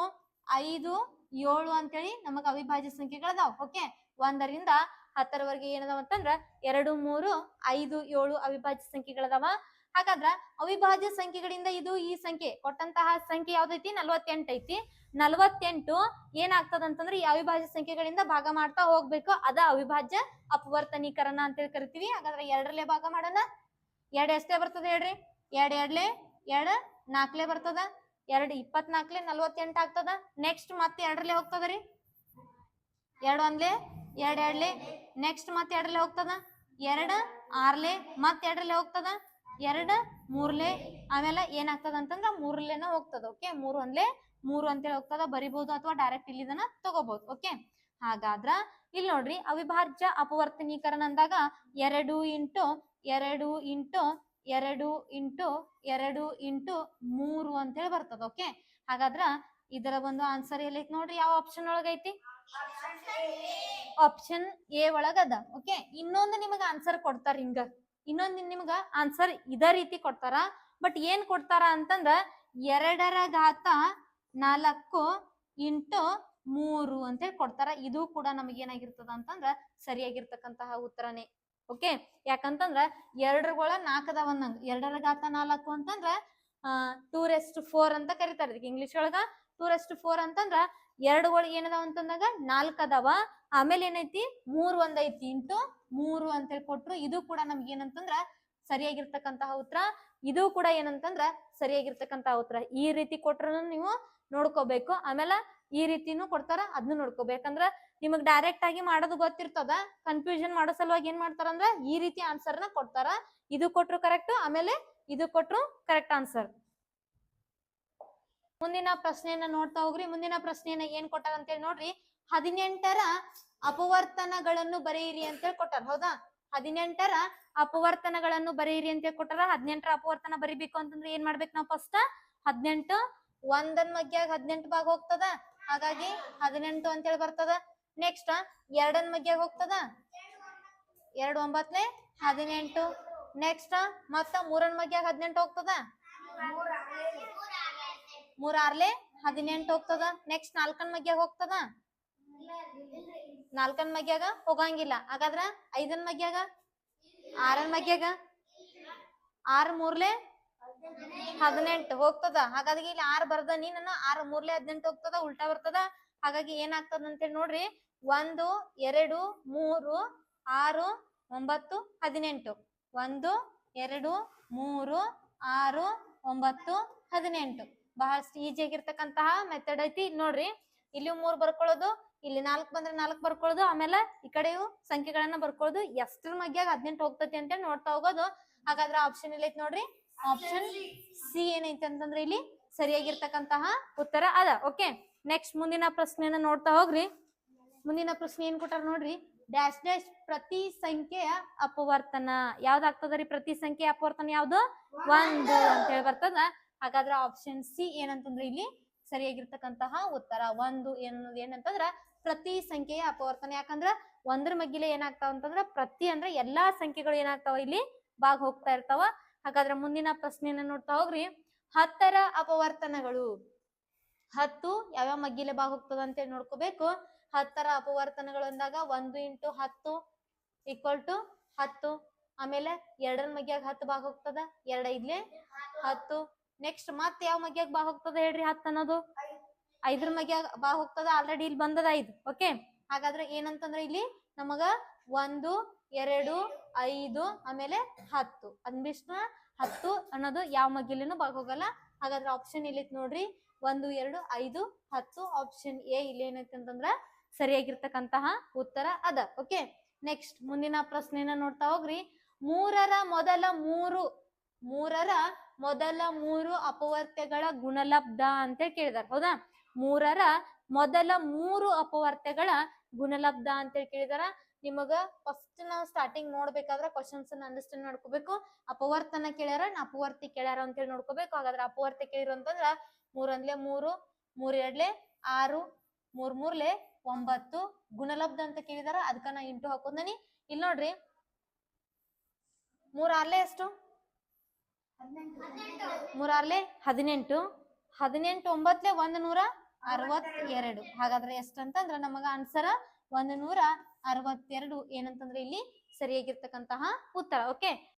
S1: 5 7 ಅಂತೇಳಿ ನಮಗ ಅವಿಭಾಜ್ಯ ಸಂಖ್ಯೆಗಳದಾವ್. ಓಕೆ, 1ರಿಂದ 10ರವರೆಗೆ ಏನದಾವ ಅಂತಂದ್ರ 2 3 5 7 ಅವಿಭಾಜ್ಯ ಸಂಖ್ಯೆಗಳದಾವ. ಹಾಗಾದ್ರ ಅವಿಭಾಜ್ಯ ಸಂಖ್ಯೆಗಳಿಂದ ಇದು ಈ ಸಂಖ್ಯೆ ಕೊಟ್ಟಂತಹ ಸಂಖ್ಯೆ ಯಾವ್ದೈತಿ 48 ಐತಿ. 48 ಏನಾಗ್ತದ ಅಂತಂದ್ರೆ ಈ ಅವಿಭಾಜ್ಯ ಸಂಖ್ಯೆಗಳಿಂದ ಭಾಗ ಮಾಡ್ತಾ ಹೋಗ್ಬೇಕು. ಅದ ಅವಿಭಾಜ್ಯ ಅಪವರ್ತನೀಕರಣ ಅಂತೇಳಿ ಕರಿತೀವಿ. ಹಾಗಾದ್ರೆ 2ರಲ್ಲೇ ಭಾಗ ಮಾಡೋಣ. 2 ಎಷ್ಟೇ ಬರ್ತದೆ ಹೇಳ್ರಿ? 2 2 2 4 ಬರ್ತದ. 2 24 48 ಆಗ್ತದ. ನೆಕ್ಸ್ಟ್ ಮತ್ತೆ 2ರಲ್ಲೇ ಹೋಗ್ತದ್ರಿ. 2 1 2 2 ನೆಕ್ಸ್ಟ್ ಮತ್ತೆ 2ರಲ್ಲೇ ಹೋಗ್ತದ. 2 6 ಮತ್ತೆ 2ರಲ್ಲೇ ಹೋಗ್ತದ. 2 3 ಆಮೇಲೆ ಏನಾಗ್ತದ ಅಂತಂದ್ರ 3ಲೇನ ಹೋಗ್ತದ. ಓಕೆ, 3 1 3 ಅಂತೇಳಿ ಹೋಗ್ತದ. ಬರಿಬಹುದು ಅಥವಾ ಡೈರೆಕ್ಟ್ ಇಲ್ಲಿ ಇದನ್ನ ತಗೋಬಹುದು. ಓಕೆ, ಹಾಗಾದ್ರ ಇಲ್ಲಿ ನೋಡ್ರಿ ಅವಿಭಾಜ್ಯ ಅಪವರ್ತನೀಕರಣ ಅಂದಾಗ 2 ಇಂಟು 2 ಇಂಟು 2 ಇಂಟು 2 ಇಂಟು 3 ಅಂತೇಳಿ ಬರ್ತದ. ಓಕೆ, ಹಾಗಾದ್ರ ಇದರ ಒಂದು ಆನ್ಸರ್ ಎಲ್ಲೈತಿ ನೋಡ್ರಿ? ಯಾವ ಆಪ್ಷನ್ ಒಳಗೈತಿ? ಆಪ್ಷನ್ ಎ ಒಳಗದ. ಓಕೆ, ಇನ್ನೊಂದು ನಿಮಗ ಆನ್ಸರ್ ಕೊಡ್ತಾರ. ಹಿಂಗ ಇನ್ನೊಂದು ನಿಮ್ಗ ಆನ್ಸರ್ ಇದ ರೀತಿ ಕೊಡ್ತಾರ. ಬಟ್ ಏನ್ ಕೊಡ್ತಾರ ಅಂತಂದ್ರ 2ರ ಘಾತ 4 ಇಂಟು 3 ಅಂತೇಳಿ ಕೊಡ್ತಾರ. ಇದು ಕೂಡ ನಮಗೇನಾಗಿರ್ತದ ಅಂತಂದ್ರ ಸರಿಯಾಗಿರ್ತಕ್ಕಂತಹ ಉತ್ತರನೇ. ಓಕೆ, ಯಾಕಂತಂದ್ರ 2ಗಳ 4 ಅದಾವ ಅನ್ನಂಗ. 2ರ ಘಾತ 4 ಅಂತಂದ್ರ 2⁴ ಅಂತ ಕರಿತಾರ. ಇದಕ್ಕೆ ಇಂಗ್ಲಿಷ್ ಒಳಗ 2⁴ ಅಂತಂದ್ರ 2ಗಳು ಏನದಾವ ಅಂತಂದಾಗ 4 ಅದಾವ. ಆಮೇಲೆ ಏನೈತಿ 3 1 ಐತಿ ಇಂಟು 3 ಅಂತೇಳಿ ಕೊಟ್ರು. ಇದು ಕೂಡ ನಮ್ಗೆ ಏನಂತಂದ್ರ ಸರಿಯಾಗಿರ್ತಕ್ಕಂತಹ ಉತ್ತರ. ಇದು ಕೂಡ ಏನಂತಂದ್ರ ಸರಿಯಾಗಿರ್ತಕ್ಕಂತಹ ಉತ್ತರ. ಈ ರೀತಿ ಕೊಟ್ರು ನೀವು ನೋಡ್ಕೋಬೇಕು. ಆಮೇಲೆ ಈ ರೀತಿನೂ ಕೊಡ್ತಾರ, ಅದನ್ನು ನೋಡ್ಕೋಬೇಕಂದ್ರ ನಿಮಗ್ ಡೈರೆಕ್ಟ್ ಆಗಿ ಮಾಡೋದು ಗೊತ್ತಿರ್ತದ. ಕನ್ಫ್ಯೂಷನ್ ಮಾಡೋ ಸಲುವಾಗಿ ಏನ್ ಮಾಡ್ತಾರಂದ್ರ ಈ ರೀತಿ ಆನ್ಸರ್ ನ ಕೊಡ್ತಾರ. ಇದು ಕೊಟ್ರು ಕರೆಕ್ಟ್, ಆಮೇಲೆ ಇದು ಕೊಟ್ರು ಕರೆಕ್ಟ್ ಆನ್ಸರ್. ಮುಂದಿನ ಪ್ರಶ್ನೆಯನ್ನ ನೋಡ್ತಾ ಹೋಗ್ರಿ. ಮುಂದಿನ ಪ್ರಶ್ನೆಯನ್ನ ಏನ್ ಕೊಟ್ಟಾರ ಅಂತೇಳಿ ನೋಡ್ರಿ. 18ರ ಅಪವರ್ತನಗಳನ್ನು ಬರೆಯಿರಿ ಅಂತೇಳಿ ಕೊಟ್ಟಾರ. ಹೌದಾ, 18ರ ಅಪವರ್ತನಗಳನ್ನು ಬರೆಯಿರಿ ಅಂತೇಳಿ ಕೊಟ್ಟಾರ. 18ರ ಅಪವರ್ತನ ಬರಿಬೇಕು ಅಂತಂದ್ರೆ ಏನ್ ಮಾಡ್ಬೇಕು ನಾವು? ಫಸ್ಟ್ 18 1ನ್ ಮಗ್ಯಾಗ 18 ಭಾಗ ಹೋಗ್ತದ. ಹಾಗಾಗಿ 18 ಅಂತೇಳಿ ಬರ್ತದ. ನೆಕ್ಸ್ಟ್ 2ನ್ ಮಗ್ಯಾಗ ಹೋಗ್ತದ. 2 9 18. ನೆಕ್ಸ್ಟ್ ಮತ್ತ 3ನ್ ಮಗ್ಯಾಗ 18 ಹೋಗ್ತದ. 3 6 18 ಹೋಗ್ತದ. ನೆಕ್ಸ್ಟ್ 4ನ್ ಮಗ್ಯಾಗ ಹೋಗ್ತದ. 4ನ್ ಮಗ್ಯಾಗ ಹೋಗಂಗಿಲ್ಲ. ಹಾಗಾದ್ರ 5ನ್ ಮಗ್ಯಾಗ 6ನ್ ಮಗ್ಯಾಗ 6 3 18 ಹೋಗ್ತದ. ಹಾಗಾಗಿ ಇಲ್ಲಿ 6 ಬರ್ದ ನೀ ನನ್ನ 6 3 18 ಹೋಗ್ತದ. ಉಲ್ಟಾ ಬರ್ತದ. ಹಾಗಾಗಿ ಏನಾಗ್ತದ ಅಂತೇಳಿ ನೋಡ್ರಿ. 1 2 3 6 9 18. 1 2 3 6 9 18. ಬಹಳಷ್ಟು ಈಜಿ ಆಗಿರ್ತಕ್ಕಂತಹ ಮೆಥಡ್ ಐತಿ ನೋಡ್ರಿ. ಇಲ್ಲಿ 3 ಬರ್ಕೊಳ್ಳೋದು, ಇಲ್ಲಿ 4 ಬಂದ್ರೆ 4 ಬರ್ಕೊಳ್ಳೋದು, ಆಮೇಲೆ ಈ ಕಡೆಯು ಸಂಖ್ಯೆಗಳನ್ನ ಬರ್ಕೊಳ್ಳೋದು. ಎಷ್ಟರ ಮಗ್ಯಾಗ 18 ಹೋಗ್ತತಿ ಅಂತೇಳಿ ನೋಡ್ತಾ ಹೋಗೋದು. ಹಾಗಾದ್ರೆ ಆಪ್ಷನ್ ಎಲ್ಲೈತಿ ನೋಡ್ರಿ. ಆಪ್ಷನ್ ಸಿ ಏನೈತಿ ಅಂತಂದ್ರೆ ಇಲ್ಲಿ ಸರಿಯಾಗಿರ್ತಕ್ಕಂತಹ ಉತ್ತರ ಅದ. ಓಕೆ, ನೆಕ್ಸ್ಟ್ ಮುಂದಿನ ಪ್ರಶ್ನೆಯನ್ನ ನೋಡ್ತಾ ಹೋಗ್ರಿ. ಮುಂದಿನ ಪ್ರಶ್ನೆ ಏನ್ ಕೊಟ್ಟಾರ ನೋಡ್ರಿ. ಡ್ಯಾಶ್ ಡ್ಯಾಶ್ ಪ್ರತಿ ಸಂಖ್ಯೆಯ ಅಪವರ್ತನ ಯಾವ್ದಾಗ್ತದ್ರಿ? ಪ್ರತಿ ಸಂಖ್ಯೆಯ ಅಪವರ್ತನ ಯಾವ್ದು? 1 ಅಂತೇಳಿ ಬರ್ತದ. ಹಾಗಾದ್ರೆ ಆಪ್ಷನ್ ಸಿ ಏನಂತಂದ್ರೆ ಇಲ್ಲಿ ಸರಿಯಾಗಿರ್ತಕ್ಕಂತಹ ಉತ್ತರ. 1 ಏನಂತಂದ್ರ ಪ್ರತಿ ಸಂಖ್ಯೆಯ ಅಪವರ್ತನ. ಯಾಕಂದ್ರ 1ರ ಮಗ್ಗಿಲೆ ಏನಾಗ್ತಾವ ಅಂತಂದ್ರ ಪ್ರತಿ ಅಂದ್ರೆ ಎಲ್ಲಾ ಸಂಖ್ಯೆಗಳು ಏನಾಗ್ತಾವ ಇಲ್ಲಿ ಭಾಗ ಹೋಗ್ತಾ ಇರ್ತಾವ. ಹಾಗಾದ್ರೆ ಮುಂದಿನ ಪ್ರಶ್ನೆಯನ್ನ ನೋಡ್ತಾ ಹೋಗ್ರಿ. 10ರ ಅಪವರ್ತನಗಳು. 10 ಯಾವ್ಯಾವ ಮಗ್ಗಿಲೆ ಭಾಗ ಹೋಗ್ತದ ಅಂತೇಳಿ ನೋಡ್ಕೋಬೇಕು. 10ರ ಅಪವರ್ತನಗಳು ಅಂದಾಗ 1 ಇಂಟು 10 = 10. ಆಮೇಲೆ 2ರ ಮಗ್ಯಾಗ 10 ಭಾಗ ಹೋಗ್ತದ. 2 5 10. ನೆಕ್ಸ್ಟ್ ಮತ್ತೆ ಯಾವ ಮಗ್ಯಾಗ ಭಾಗ ಹೋಗ್ತದ ಹೇಳ್ರಿ? 10 ಅನ್ನೋದು 5ರ ಮಗ್ಯಾಗ ಭಾಗ ಹೋಗ್ತದ. ಆಲ್ರೆಡಿ ಇಲ್ಲಿ ಬಂದದ 5. ಓಕೆ, ಹಾಗಾದ್ರೆ ಏನಂತಂದ್ರೆ ಇಲ್ಲಿ ನಮಗ 1 2 5 ಆಮೇಲೆ 10 ಅಂದ್ಬಿಷ್ಟ 10 ಅನ್ನೋದು ಯಾವ ಮಗ್ಗಿಲೇನು ಭಾಗ ಹೋಗಲ್ಲ. ಹಾಗಾದ್ರೆ ಆಪ್ಷನ್ ಎಲ್ಲೈತಿ ನೋಡ್ರಿ. 1 2 5 10. ಆಪ್ಷನ್ ಎ ಇಲ್ಲಿ ಏನೈತಿ ಅಂತಂದ್ರ ಸರಿಯಾಗಿರ್ತಕ್ಕಂತಹ ಉತ್ತರ ಅದ. ಓಕೆ, ನೆಕ್ಸ್ಟ್ ಮುಂದಿನ ಪ್ರಶ್ನೆನ ನೋಡ್ತಾ ಹೋಗ್ರಿ. 3ರ ಮೊದಲ 3 ಅಪವರ್ತ್ಯಗಳ ಗುಣಲಬ್ಧ ಅಂತ ಕೇಳಿದಾರೆ. ಹೌದಾ, 3ರ ಮೊದಲ 3 ಅಪವರ್ತ್ಯಗಳ ಗುಣಲಬ್ಧ ಅಂತ ಕೇಳಿದಾರ. ನಿಮಗ ಫಸ್ಟ್ ನಾವು ಸ್ಟಾರ್ಟಿಂಗ್ ನೋಡ್ಬೇಕಾದ್ರೆ ಕ್ವಶನ್ಸ್ ಅಂಡರ್ಸ್ಟ್ಯಾಂಡ್ ಮಾಡ್ಕೋಬೇಕು. ಅಪವರ್ತನ ಕೇಳ್ಯಾರ, ಅಪವರ್ತಿ ಕೇಳ್ಯಾರ ಅಂತೇಳಿ ನೋಡ್ಕೋಬೇಕು. ಹಾಗಾದ್ರೆ ಅಪವರ್ತಿ ಕೇಳಿರು ಅಂತಂದ್ರ 3 1 3 3 2 6 3 3 9. ಗುಣಲಬ್ಧ ಅಂತ ಕೇಳಿದಾರ, ಅದಕ್ಕ ನಾ ಇಂಟು ಹಾಕೋದನಿ. ಇಲ್ಲಿ ನೋಡ್ರಿ 3 6 ಎಷ್ಟು? 3 6 18. 18 9 100 62. ಹಾಗಾದ್ರೆ ಎಷ್ಟಂತಂದ್ರ ನಮಗ ಆನ್ಸರ್ 162 ಏನಂತಂದ್ರೆ ಇಲ್ಲಿ ಸರಿಯಾಗಿರ್ತಕ್ಕಂತಹ ಉತ್ತರ. ಓಕೆ.